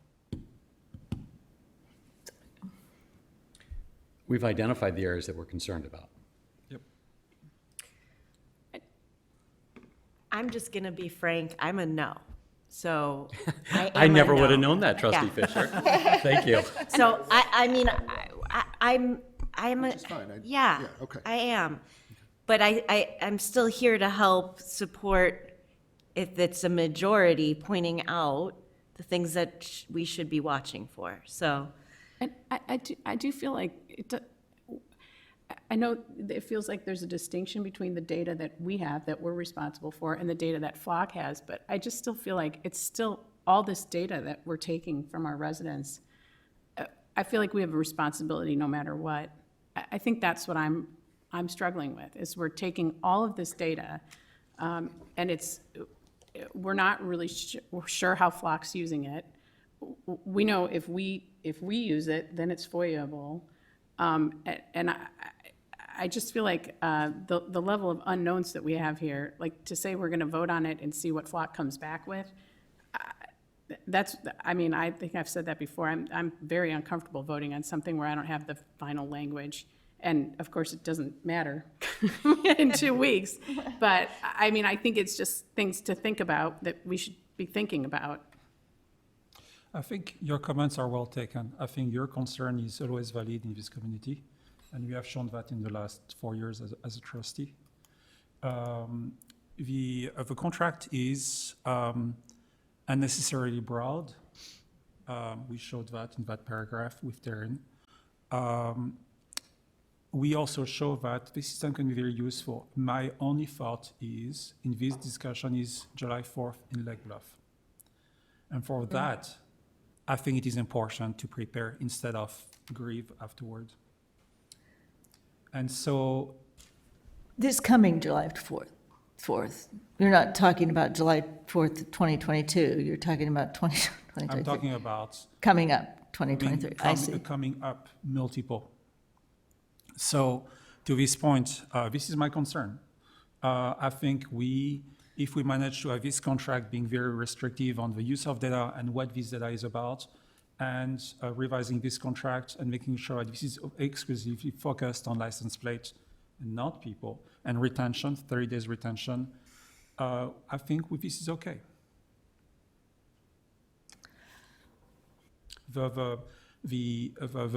We've identified the areas that we're concerned about. Yep. I'm just going to be frank, I'm a no. So I am I never a would have no. known that, Trustee Yeah. Fisher. Thank you. So I mean, I'm a, which is fine. yeah, okay. I am. But I'm still here to help support if it's a majority pointing out the things that we should be watching for, so. And I do feel like, I know it feels like there's a distinction between the data that we have, that we're responsible for, and the data that Flock has, but I just still feel like it's still all this data that we're taking from our residents. I feel like we have a responsibility no matter what. I think that's what I'm struggling with, is we're taking all of this data, and we're not really sure how Flock's using it. We know if we use it, then it's FOIA-able. And I just feel like the level of unknowns that we have here, like to say we're going to vote on it and see what Flock comes back with, I think I've said that before. I'm very uncomfortable voting on something where I don't have the final language. And of course, it doesn't matter in 2 weeks. But I think it's just things to think about that we should be thinking about. I think your comments are well taken. I think your concern is always valid in this community, and we have shown that in the last 4 years as a trustee. The contract is unnecessarily broad. We showed that in that paragraph with Darren. We also show that this system can be very useful. My only thought is, in this discussion, is July 4th in Lake Bluff. And for that, I think it is important to prepare instead of grieve afterward. And so, This coming July 4th, you're not talking about July 4th, 2022, you're talking about 2023. I'm talking about Coming up, 2023, I see. coming up multiple. So to this point, this is my concern. I think if we manage to have this contract being very restrictive on the use of data and what this data is about, and revising this contract and making sure that this is exclusively focused on license plate and not people, and retention, 30 days retention, I think this is okay. The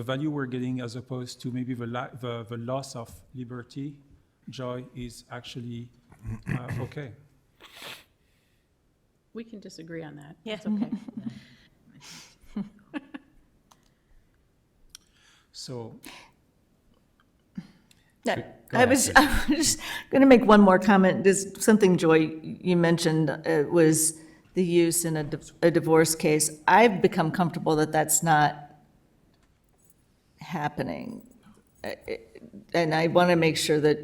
value we're getting as opposed to maybe the loss of liberty, joy, is actually okay. We can disagree on that. Yeah. It's okay. So I was going to make one more comment. There's something, Joy, you mentioned was the use in a divorce case. I've become comfortable that that's not happening. And I want to make sure that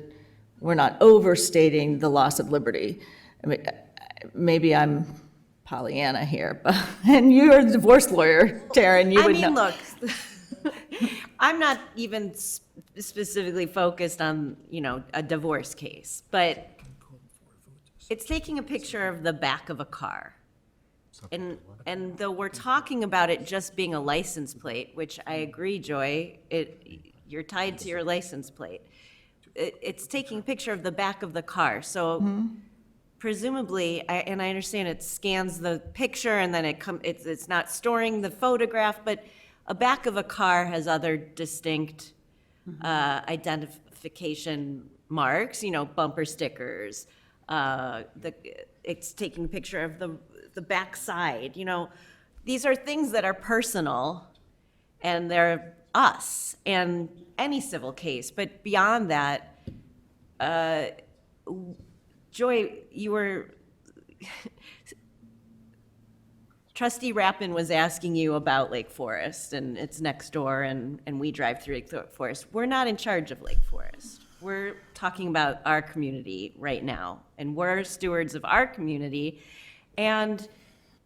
we're not overstating the loss of liberty. I mean, maybe I'm Pollyanna here, but, and you're a divorce lawyer, Taryn, you would know. Look, I'm not even specifically focused on, a divorce case, but it's taking a picture of the back of a car. And though we're talking about it just being a license plate, which I agree, Joy, you're tied to your license plate. It's taking a picture of the back of the car. So presumably, and I understand it scans the picture and then it's not storing the photograph, but a back of a car has other distinct identification marks, bumper stickers. It's taking a picture of the back side. These are things that are personal, and they're us and any civil case. But beyond that, Joy, Trustee Rappin was asking you about Lake Forest, and it's next door, and we drive through Lake Forest. We're not in charge of Lake Forest. We're talking about our community right now, and we're stewards of our community. And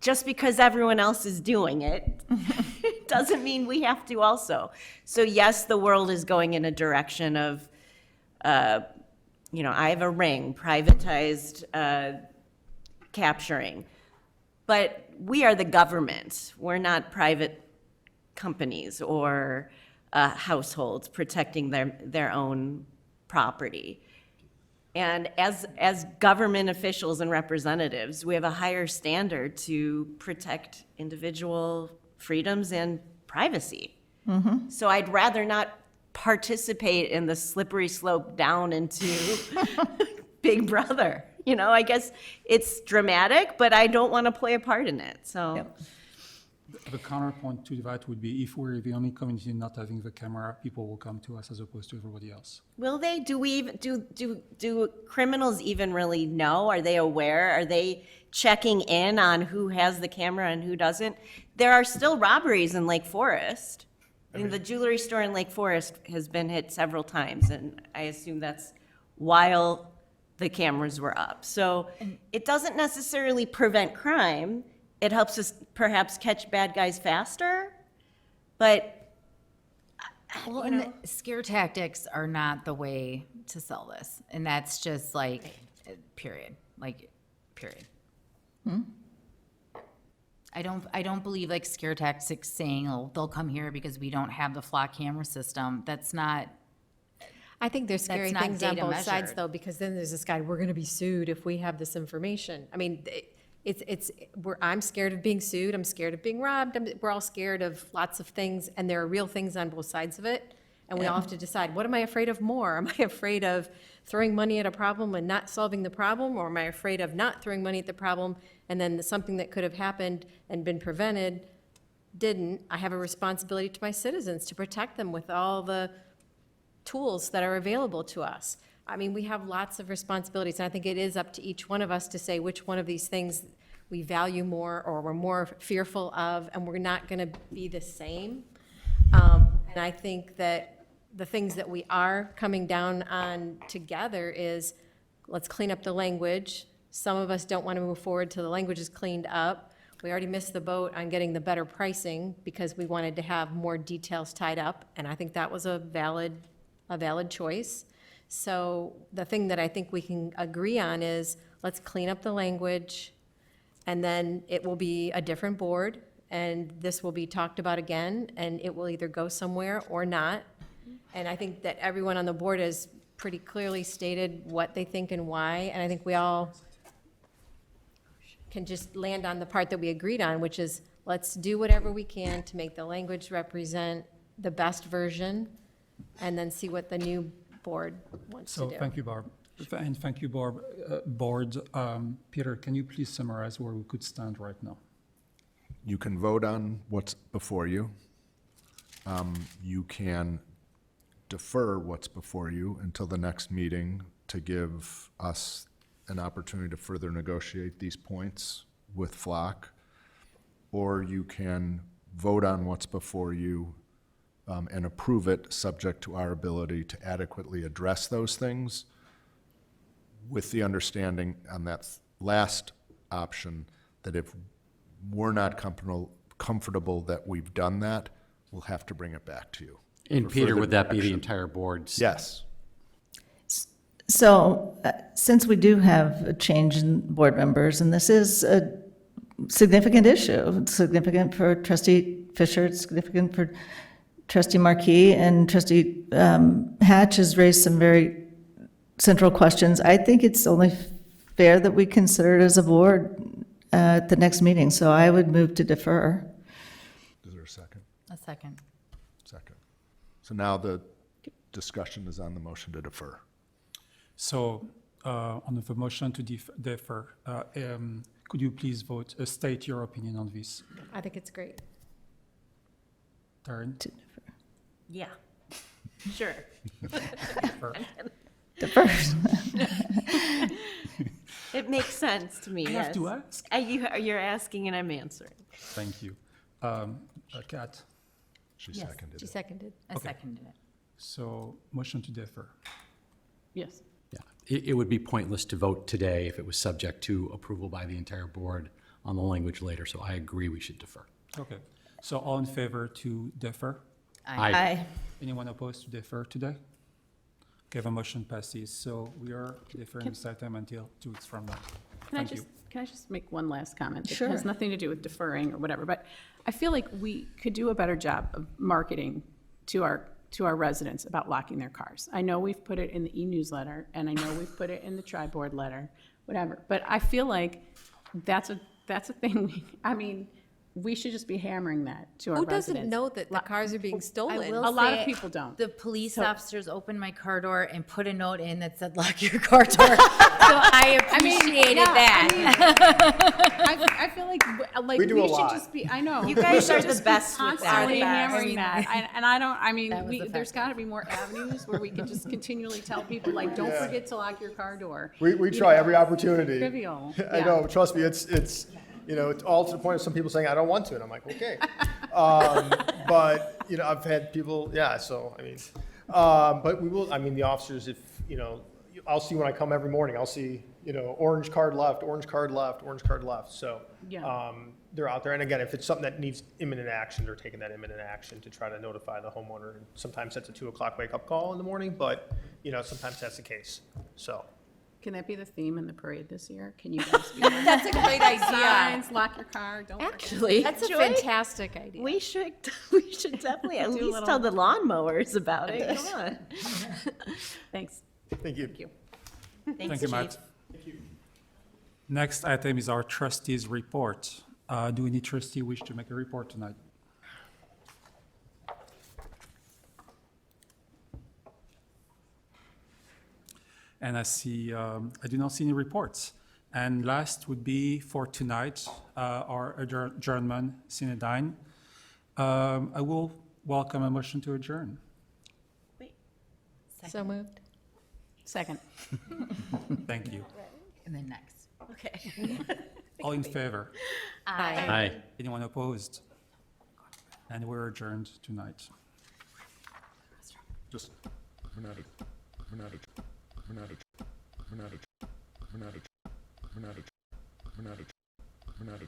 just because everyone else is doing it doesn't mean we have to also. So yes, the world is going in a direction of, I have a ring, privatized capturing. But we are the government. We're not private companies or households protecting their own property. And as government officials and representatives, we have a higher standard to protect individual freedoms and privacy. So I'd rather not participate in the slippery slope down into Big Brother, You know, I guess it's dramatic, but I don't want to play a part in it, so. Yep. The counterpoint to that would be if we're the only community not having the camera, people will come to us as opposed to everybody else. Will they? Do we even, do criminals even really know? Are they aware? Are they checking in on who has the camera and who doesn't? There are still robberies in Lake Forest. I mean, the jewelry store in Lake Forest has been hit several times, and I assume that's while the cameras were up. So it doesn't necessarily prevent crime. It helps us perhaps catch bad guys faster, but, Well, you and know. the scare tactics are not the way to sell this, and that's just like, period, like, period. I don't believe like scare tactics saying, oh, they'll come here because we don't have the flock camera system. That's not, I think there's scary not things on data both sides, measured. though, because then there's this guy, we're gonna be sued if we have this information. I mean, I'm scared of being sued, I'm scared of being robbed, we're all scared of lots of things, and there are real things on both sides of it. And we all have to decide, what am I afraid of more? Am I afraid of throwing money at a problem and not solving the problem? Or am I afraid of not throwing money at the problem and then something that could have happened and been prevented didn't? I have a responsibility to my citizens to protect them with all the tools that are available to us. I mean, we have lots of responsibilities, and I think it is up to each one of us to say which one of these things we value more or we're more fearful of, and we're not gonna be the same. And I think that the things that we are coming down on together is, let's clean up the language. Some of us don't want to move forward till the language is cleaned up. We already missed the boat on getting the better pricing because we wanted to have more details tied up, and I think that was a valid choice. So the thing that I think we can agree on is, let's clean up the language, and then it will be a different board, and this will be talked about again, and it will either go somewhere or not. And I think that everyone on the board has pretty clearly stated what they think and why, and I think we all can just land on the part that we agreed on, which is, let's do whatever we can to make the language represent the best version, and then see what the new board wants to So do. thank you, Barb. And thank you, Barb. Board, Peter, can you please summarize where we could stand right now? You can vote on what's before you. You can defer what's before you until the next meeting to give us an opportunity to further negotiate these points with Flock. Or you can vote on what's before you and approve it, subject to our ability to adequately address those things, with the understanding on that last option that if we're not comfortable that we've done that, we'll have to bring it back to you. And for Peter, further would that be the action. entire board's? Yes. So, since we do have a change in board members, and this is a significant issue, it's significant for Trustee Fisher, it's significant for Trustee Markey, and Trustee Hatch has raised some very central questions. I think it's only fair that we consider it as a board at the next meeting, so I would move to defer. Is there a second? a second. Second. So now the discussion is on the motion to defer. So on the motion to defer, could you please vote, state your opinion on this? I think it's great. Taryn? Yeah, sure. Defer. It makes sense to me, I yes. have to ask. You're asking and I'm answering. Thank you. Kat, She Yes. seconded She it. seconded. I seconded it. so motion to defer. Yes. Yeah, it would be pointless to vote today if it was subject to approval by the entire board on the language later, so I agree we should defer. Okay, so all in favor to defer? Aye. Anyone opposed to defer today? Okay, the motion passes, so we are deferring this item until 2 weeks from now. Thank you. Can I just make one last comment? Sure. It has nothing to do with deferring or whatever, but I feel like we could do a better job of marketing to our residents about locking their cars. I know we've put it in the e-newsletter, and I know we've put it in the tri-board letter, whatever, but I feel like that's a thing, I mean, we should just be hammering that to our Who residents. doesn't know that the cars are being stolen? I will A lot of say, people don't. The police So- officers opened my car door and put a note in that said, lock your car door. So I appreciated yeah, that. I feel like We do a we should lot. just be, I know. You guys we are should the just be best with that. constantly Are the best. hammering that. And I don't, I mean, That was there's got to be more avenues where we can just continually tell people, like, don't Yeah. forget to lock your car door. We You try know, every opportunity. Trivial. I yeah. know, trust me, it's, it's all to the point of some people saying, I don't want to, and I'm like, okay. But, I've had people, so, I mean, but we will, I mean, the officers, if, I'll see when I come every morning, I'll see, orange card left, orange card left, orange card left, so. Yeah. They're out there, and again, if it's something that needs imminent action, they're taking that imminent action to try to notify the homeowner. And sometimes that's a 2 o'clock wake-up call in the morning, but, sometimes that's the case, so. Can that be the theme in the parade this year? Can you guys be like, That's a great idea. signs, lock your car, don't forget. Actually, That's a Joy, fantastic idea. we should definitely at Do a least little- tell the lawnmowers about it. Come on. Thanks. Thank you. Thank you. Thank you, Matt. Next item is our trustees' report. Do any trustee wish to make a report tonight? And I do not see any reports. And last would be for tonight, our adjournment, Sinodine. I will welcome a motion to adjourn. So moved. Second. Thank you. And then next. Okay. All in favor? Aye. Anyone opposed? And we're adjourned tonight. Just, we're not, we're not, we're not, we're not, we're not, we're not, we're not, we're not, we're not,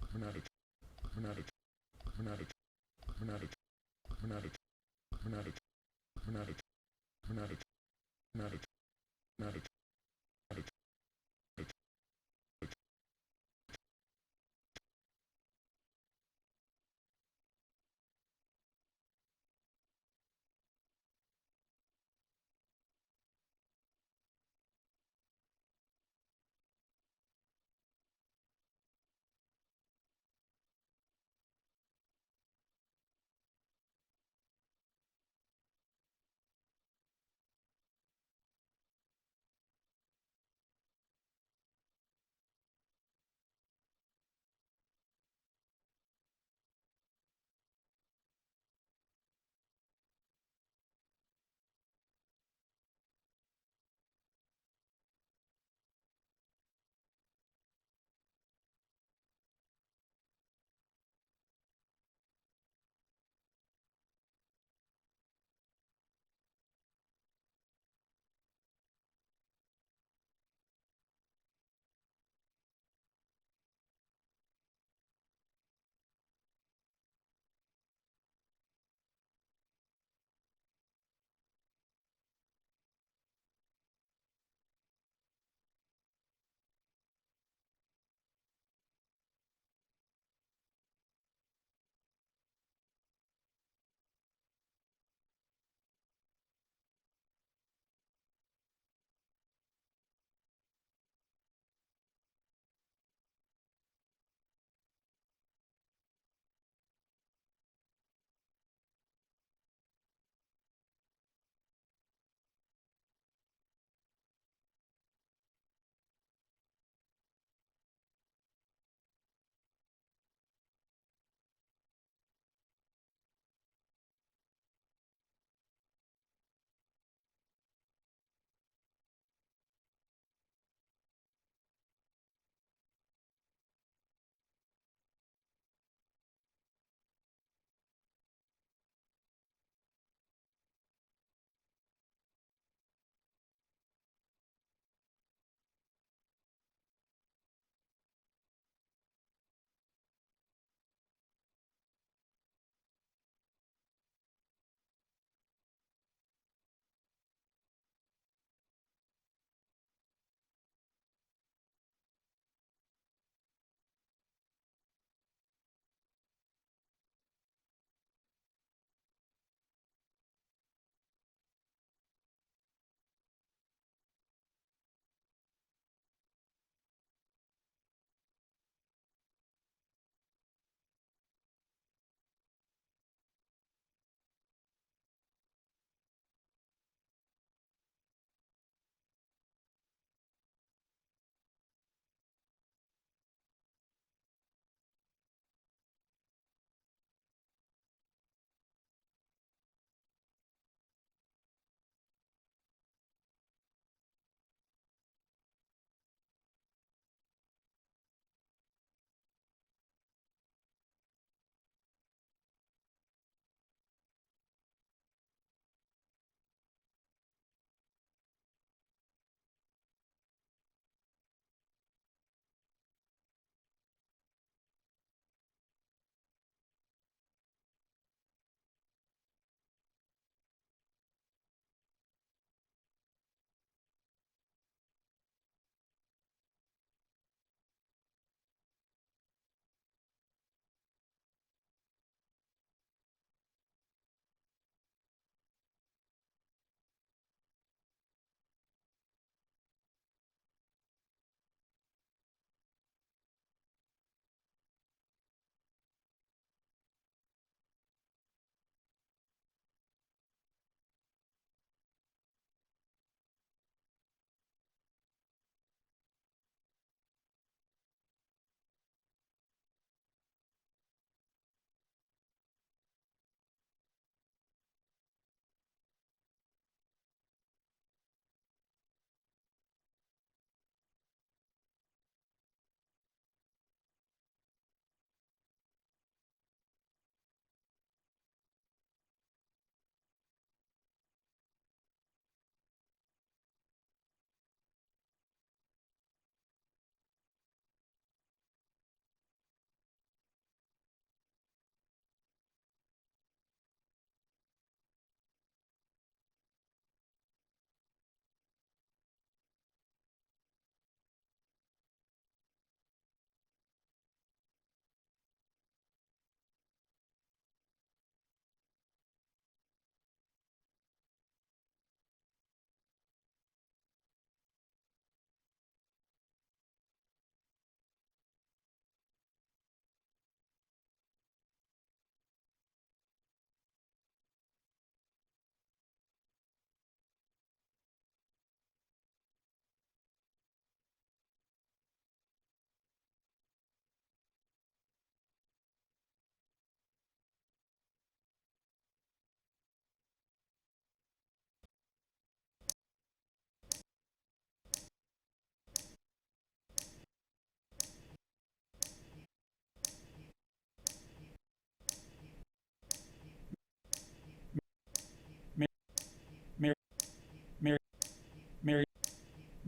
we're not, we're not, we're not, we're not, we're not, we're not, we're not, we're not,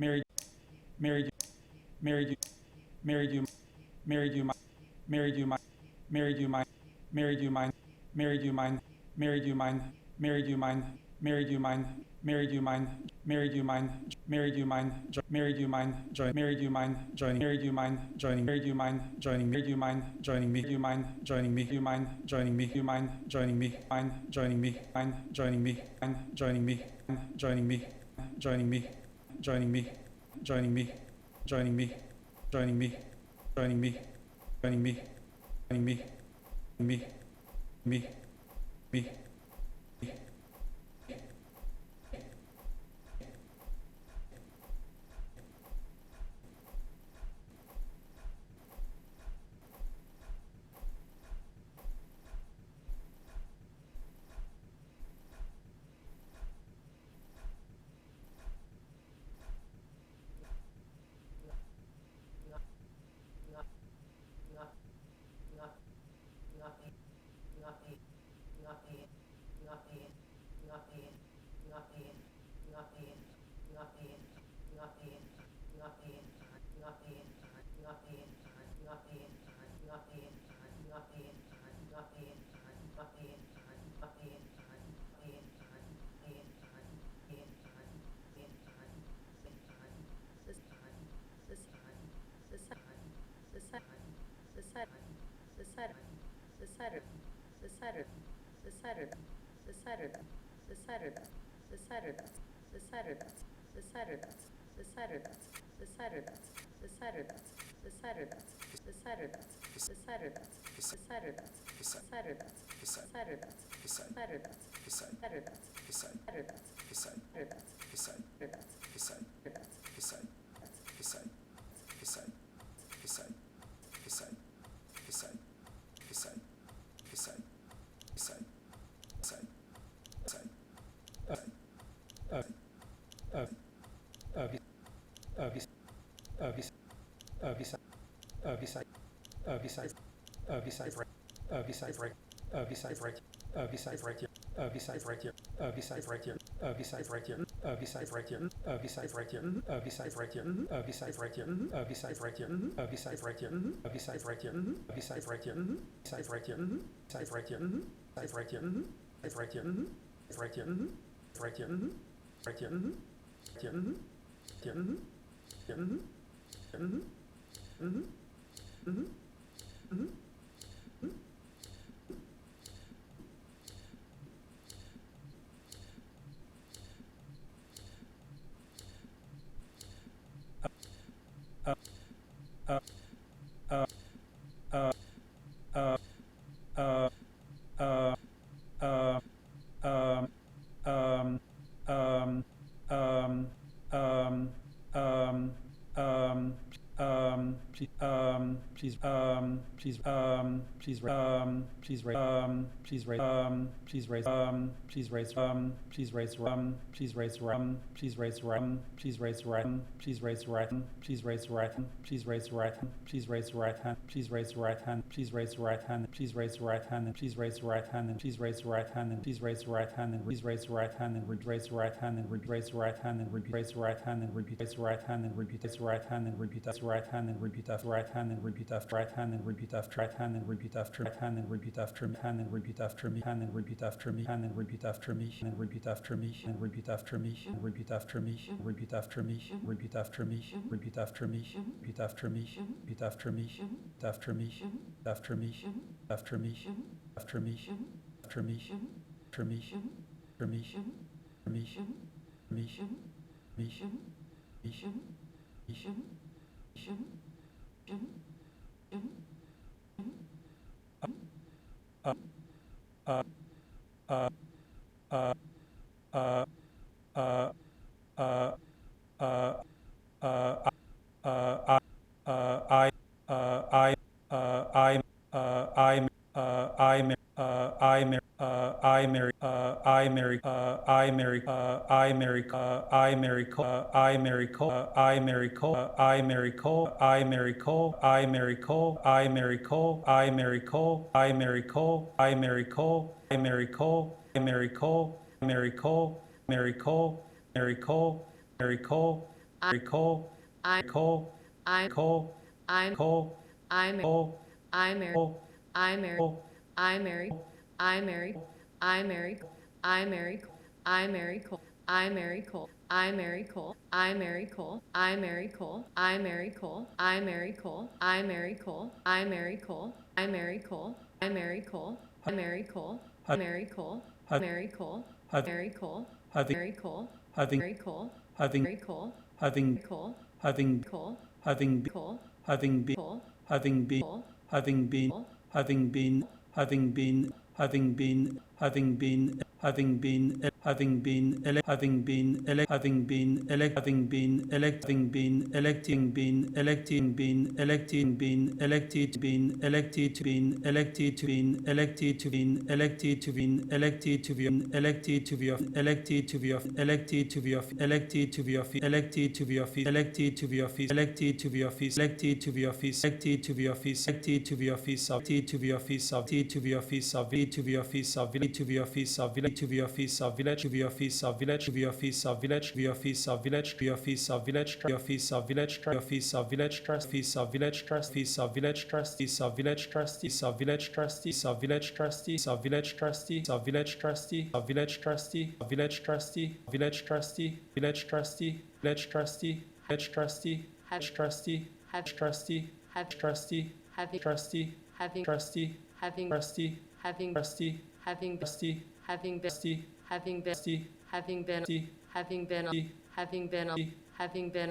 married, married, married, married you, married you, married you, married you, married you, married you, married you, married you, married you, married you, married you, married you, married you, join, married you, joining, married you, joining, married you, joining, married you, joining me, you mind, joining me, you mind, joining me, you mind, joining me, mind, joining me, mind, joining me, mind, joining me, joining me, joining me, joining me, joining me, joining me, joining me, joining me, joining me, joining me, me, me, me. Cole, Cole, Cole, Cole, I Mary, I Mary, I Mary, I Mary, I Mary, I Mary, I Mary, I Mary Cole, I Mary Cole, I Mary Cole, I Mary Cole, I Mary Cole, I Mary Cole, I Mary Cole, I Mary Cole, I Mary Cole, I Mary Cole, I Mary Cole, I Mary Cole, I Mary Cole, I Mary Cole, I Mary Cole, Mary Cole, Mary Cole, Mary Cole, having Cole, having Cole, having Cole, having been Cole, having been having been having been having been having been having been having been having been having been having been having been electing been electing been electing been electing been elected been elected to been elected to been elected to been elected to been elected to be elected to be elected to be elected to be elected to be elected to be elected to be elected to be elected to be elected to be elected to be office of to be office of to be office of to be office of village to be office of village to be office of village to be office of village to be office of village to be office of village to be office of village to be office of village to be office of village trust office of village trust office of village trustees of village trustees of village trustees of village trustees of village trustees of village trustee of village trustee of village trustee village trustee village trustee village trustee village trustee hedge trustee hedge trustee hedge trustee having trustee having trustee having trustee having trustee having trustee having bestie having bestie having been having been having been having been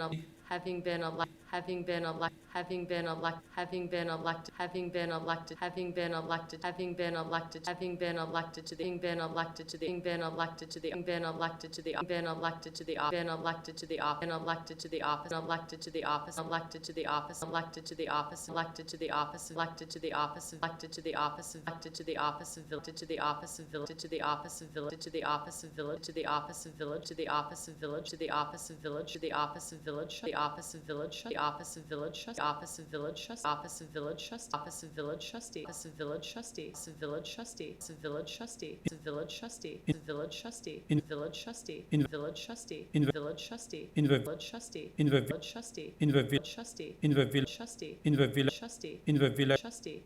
having been elected having been elected having been elected having been elected having been elected having been elected having been elected having been elected to the been elected to the been elected to the been elected to the been elected to the been elected to the been elected to the office elected to the office elected to the office elected to the office elected to the office elected to the office elected to the office elected to the office of village to the office of village to the office of village to the office of village to the office of village to the office of village to the office of village to the office of village the office of village the office of village office of village trust office of village trust office of village trustee office of village trustee office of village trustee office of village trustee office of village trustee office of village trustee in village trustee in village trustee in village trustee in village trustee in village trustee in the village trustee in the village trustee in the village trustee in the village trustee in the village trustee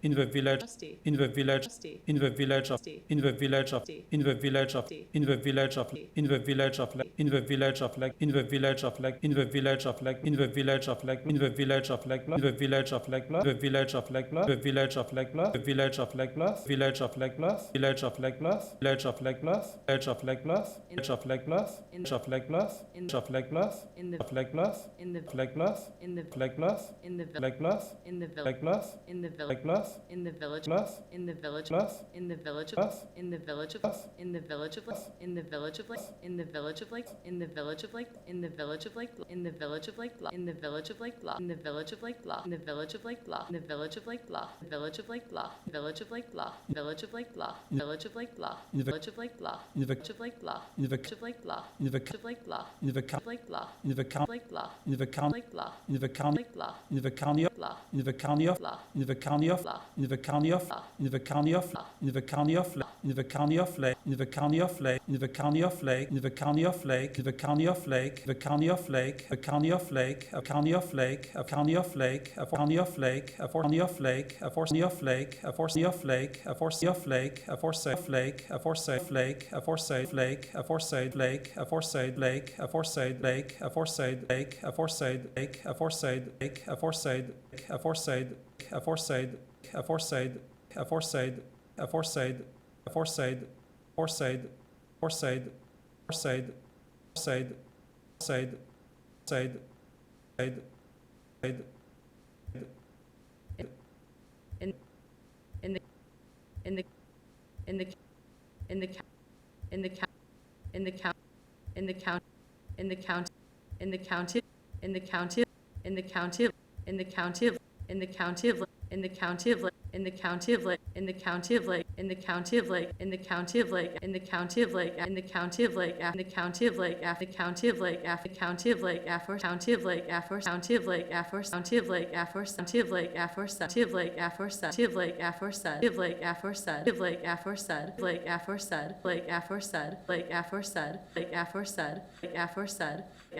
in the village trustee in the village of in the village of in the village of in the village of in the village of in the village of in the village of in the village of in the village of in the village of the village of Bluff, the village of Bluff, the village of Bluff, the village of Bluff, village of Bluff, village of Bluff, village of Bluff, village of Bluff, village of Bluff, village of Bluff, village of Bluff, in the Bluff, in the Bluff, in the Bluff, in the Bluff, in the Bluff, in the Bluff, in the village Bluff, in the village Bluff, in the village Bluff, in the village of Bluff, in the village of Bluff, in the village of Bluff, in the village of Lake, in the village of Lake, in the village of Lake, in the village of Lake, in the village of Lake, in the village of Lake, in the village of Lake Bluff, the village of Lake Bluff, the village of Lake Bluff, village of Lake Bluff, village of Lake Bluff, village of Lake Bluff, village of Lake Bluff, village of Lake Bluff, village of Lake Bluff, village of Lake Bluff, village of Lake Bluff, village of Lake Bluff, village of Lake Bluff, village of Lake Bluff, village of county of Bluff, village of county of Bluff, village of county of Bluff, village of county of Bluff, village of county of Bluff, village of county of Lake, village of county of Lake, village of county of Lake, village of county of Lake, village of county of Lake, village of county of Lake, the county of Lake, a county of Lake, a county of Lake, a county of Lake, a county of Lake, a county of Lake, a force of Lake, a force of Lake, a force of Lake, a force of Lake, a force of Lake, a force of Lake, a force of Lake, a force of Lake, a force of Lake, a force of Lake, a force of Lake, a force of Lake, a force of a force of a force of a force of a force of a force of a force of force of force of force of force of side in the county of in the county of Lake, in the county of Lake, in the county of Lake, in the county of Lake, in the county of Lake, in the county of Lake, in the county of Lake, after the county of Lake, after the county of Lake, after county of Lake, after county of Lake, after county of Lake, after county of Lake, after county of Lake, after county of Lake, after county of Lake, after said, Lake aforesaid, Lake aforesaid, Lake aforesaid, Lake aforesaid, Lake aforesaid, Lake aforesaid, aforesaid,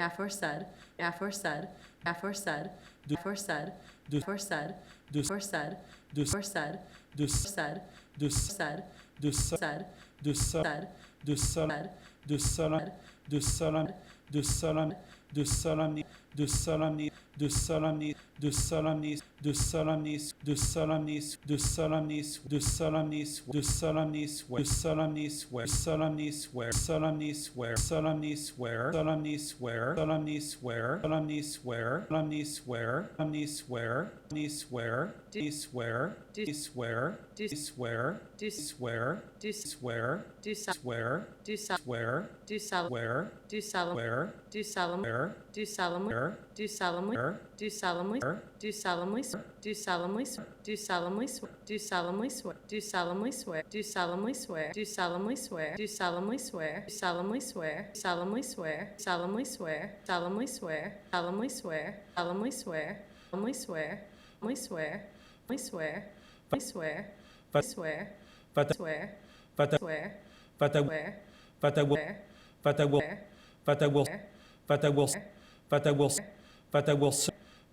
aforesaid, aforesaid, aforesaid, aforesaid, aforesaid, aforesaid, said, said, said, said, said, de solemn, de solemn, de solemn, de solemn, de solemn, de solemn, de solemnis, de solemnis, de solemnis, de solemnis, de solemnis, de solemnis, where solemnis, where solemnis, where solemnis, where solemnis, where solemnis, where solemnis, where solemnis, where solemnis, where solemnis, where solemnis, where dis where dis where dis where dis where dis where dis where dis where dis where dis where dis solemn do solemnly do solemnly do solemnly do solemnly do solemnly do solemnly do solemnly swear do solemnly swear do solemnly swear do solemnly swear do solemnly swear do solemnly swear solemnly swear solemnly swear solemnly swear solemnly swear solemnly swear solemnly swear solemnly swear I swear I swear I swear I swear I swear but I swear but I will but I will but I will but I will but I will but I will but I will but I will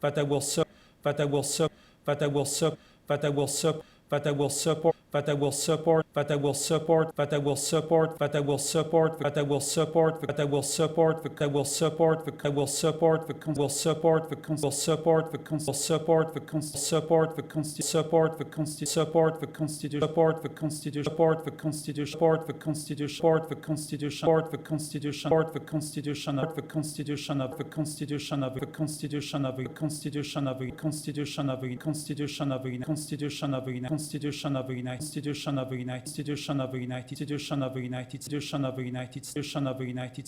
but I will but I will but I will support but I will support but I will support but I will support but I will support but I will support but I will support but I will support but I will support the will support the will support the will support the support the support the support the constitution support the constitution support the constitution support the constitution support the constitution support the constitution support the constitution of the constitution of the constitution of the constitution of the constitution of the constitution of the constitution of the constitution of the constitution of the United Constitution of the United Constitution of the United Constitution of the United Constitution of the United Constitution of the United Constitution of the United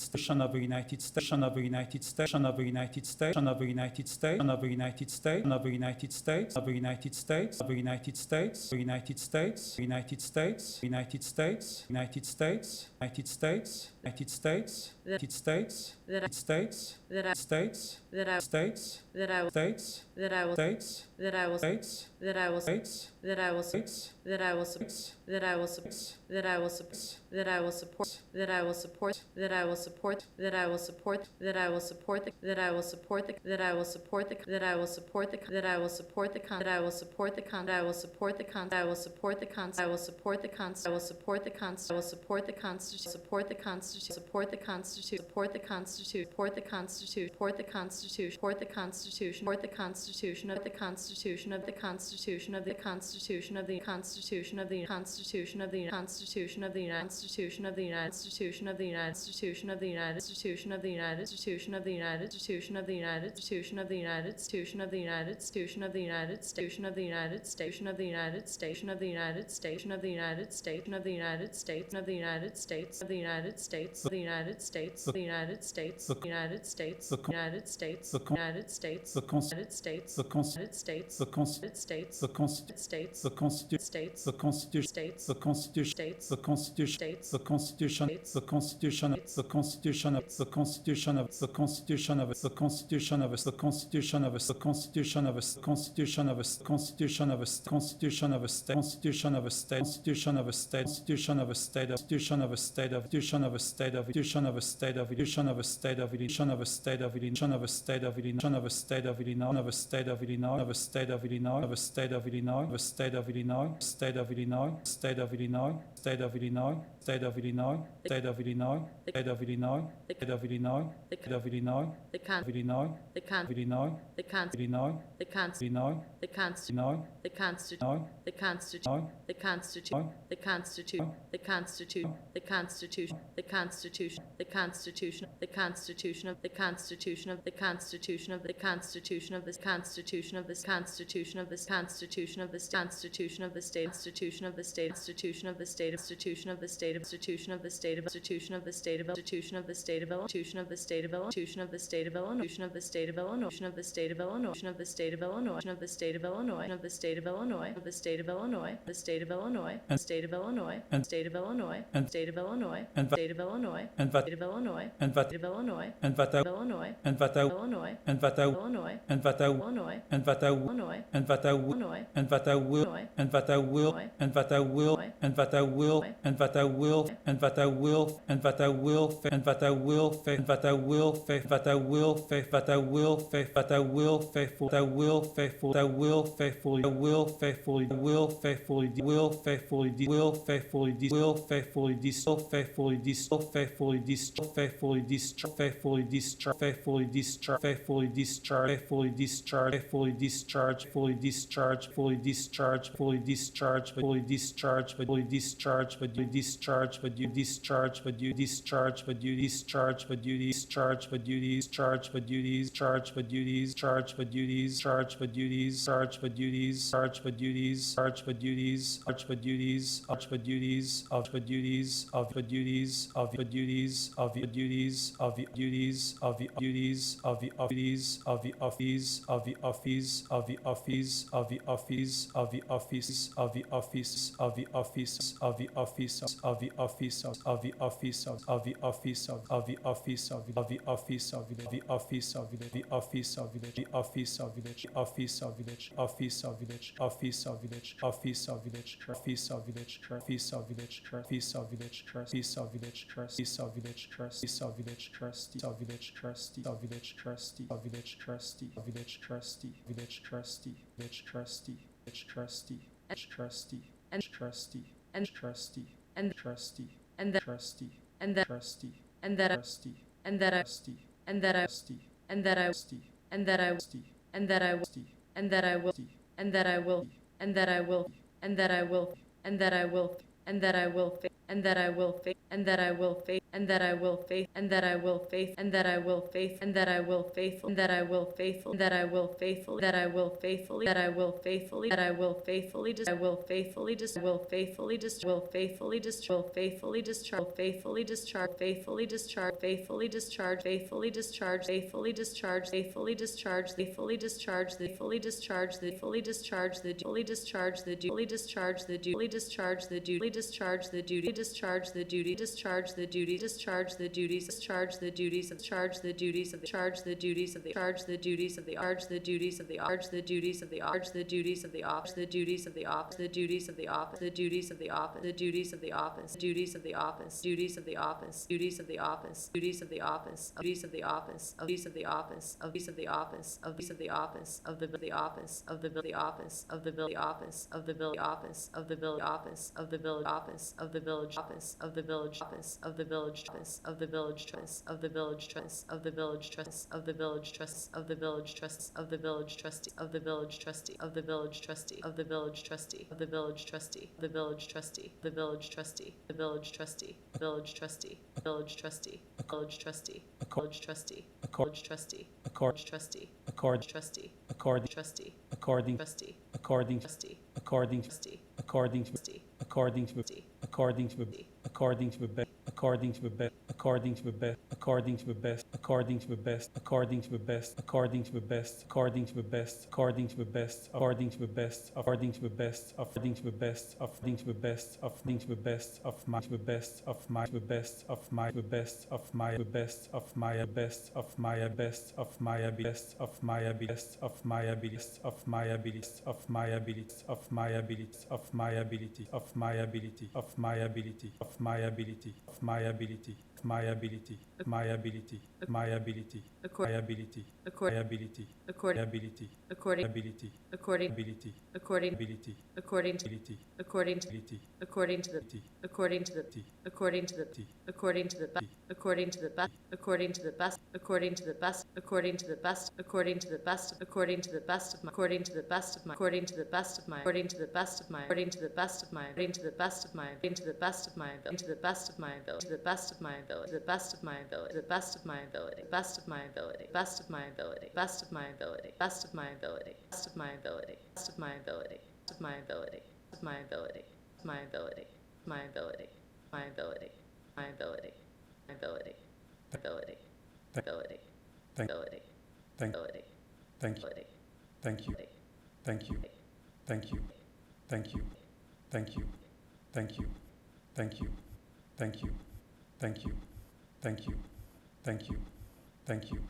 Constitution of the United States of the United States of the United States of the United States of the United States of the United States of the United States the United States United States United States United States United States United States United States United States United States that I States that I will States that I will States that I will States that I will States that I will States that I will that I will that I will that I will support that I will support that I will support that I will support that I will support that I will support that I will support that I will support that I will support the con that I will support the con I will support the con I will support the con I will support the con I will support the con I will support the constitution support the constitution support the constitution support the constitution support the constitution support the constitution support the constitution support the constitution of the constitution of the constitution of the constitution of the constitution of the constitution of the constitution of the United Constitution of the United Constitution of the United Constitution of the United Constitution of the United Constitution of the United Constitution of the United Constitution of the United Constitution of the United Constitution of the United Constitution of the United Station of the United Station of the United Station of the United Station of the United States of the United States of the United States of the United States the United States the United States the United States the United States the United States the United States the United States the Constitution States the Constitution States the Constitution States the Constitution States the Constitution States the Constitution the Constitution the Constitution of the Constitution of the Constitution of the Constitution of the Constitution of the Constitution of the Constitution of the Constitution of the Constitution of a state Constitution of a state Constitution of a state Constitution of a state Constitution of a state of Constitution of a state of Constitution of a state of Constitution of a state of Constitution of a state of Constitution of a state of Constitution of a state of Illinois of a state of Illinois of a state of Illinois of a state of Illinois of a state of Illinois state of Illinois state of Illinois state of Illinois state of Illinois state of Illinois state of Illinois state of Illinois state of Illinois the con Illinois the con Illinois the con Illinois the con Illinois the constitution Illinois the constitution the constitution the constitution the constitution the constitution the constitution the constitution the constitution the constitution of the constitution of the constitution of the constitution of this constitution of this constitution of this constitution of this constitution of the state constitution of the state constitution of the state state of institution of the state of institution of the state of institution of the state of institution of the state of institution of the state of institution of the state of Illinois of the state of Illinois of the state of Illinois of the state of Illinois of the state of Illinois of the state of Illinois of the state of Illinois the state of Illinois the state of Illinois and state of Illinois and state of Illinois and state of Illinois and that state of Illinois and that state of Illinois and that I Illinois and that I Illinois and that I Illinois and that I Illinois and that I Illinois and that I will Illinois and that I will and that I will and that I will and that I will and that I will and that I will and that I will and that I will faith that I will faith that I will faith that I will faith that I will faithful that I will faithful that I will faithfully I will faithfully will faithfully will faithfully will faithfully will faithfully distill faithfully distill faithfully distill faithfully discharge faithfully discharge faithfully discharge faithfully discharge faithfully discharge faithfully discharge fully discharge fully discharge fully discharge fully discharge fully discharge but you discharge but you discharge but you discharge but you discharge but you discharge but you discharge but you discharge but you discharge but you discharge but you discharge but you discharge but you discharge but you discharge but you discharge but you discharge of the duties of the duties of the duties of the duties of the duties of the duties of the office of the office of the office of the office of the office of the office of the office of the office of the office of the office of the office of the office of the office of the office of the office of the office of the office of village office of village office of village office of village office of village office of village office of village office of village office of village office of village office of village trustee of village trustee of village trustee of village trustee of village trustee village trustee village trustee village trustee village trustee and trustee and trustee and trustee and the trustee and the trustee and that trustee and that I trustee and that I trustee and that I trustee and that I trustee and that I will and that I will and that I will and that I will and that I will and that I will and that I will and that I will faith and that I will faith and that I will faith and that I will faith and that I will faith and that I will faithful and that I will faithful that I will faithful that I will faithfully that I will faithfully that I will faithfully I will faithfully just will faithfully just will faithfully just will faithfully discharge faithfully discharge faithfully discharge faithfully discharge faithfully discharge faithfully discharge faithfully discharge the fully discharge the fully discharge the fully discharge the fully discharge the duly discharge the duly discharge the duly discharge the duty discharge the duty discharge the duty discharge the duties discharge the duties of charge the duties of the charge the duties of the charge the duties of the arch the duties of the arch the duties of the arch the duties of the office the duties of the office the duties of the office the duties of the office the duties of the office duties of the office duties of the office duties of the office duties of the office duties of the office duties of the office duties of the office duties of the office of the office of the office of the village office of the village office of the village office of the village office of the village office of the village office of the village office of the village trust of the village trust of the village trust of the village trust of the village trust of the village trustee of the village trustee of the village trustee of the village trustee of the village trustee the village trustee the village trustee the village trustee village trustee village trustee village trustee village trustee village trustee village trustee accord trustee according trustee according trustee according trustee according trustee according trustee according trustee according to the according to the best according to the best according to the best according to the best according to the best according to the best according to the best according to the best according to the best according to the best according to the best according to the best according to the best according to the best of my the best of my the best of my the best of my the best of my best of my best of my best of my best of my best of my ability of my ability of my ability of my ability of my ability of my ability of my ability of my ability my ability my ability my ability my ability according ability according ability according ability according ability according ability according to ability according to ability according to the according to the according to the according to the best according to the best according to the best according to the best according to the best according to the best according to the best of my according to the best of my according to the best of my according to the best of my according to the best of my according to the best of my according to the best of my according to the best of my ability to the best of my ability to the best of my ability the best of my ability best of my ability best of my ability best of my ability best of my ability best of my ability best of my ability best of my ability best of my ability my ability my ability, my ability, my ability, my ability, ability, ability, ability, ability, Thank you. Thank you. Thank you. Thank you. Thank you. Thank you. Thank you. Thank you. Thank you. Thank you. Thank you. Thank you.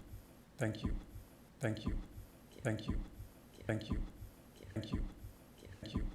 Thank you. Thank you. Thank you. Thank you. Thank you. Thank you. Thank you.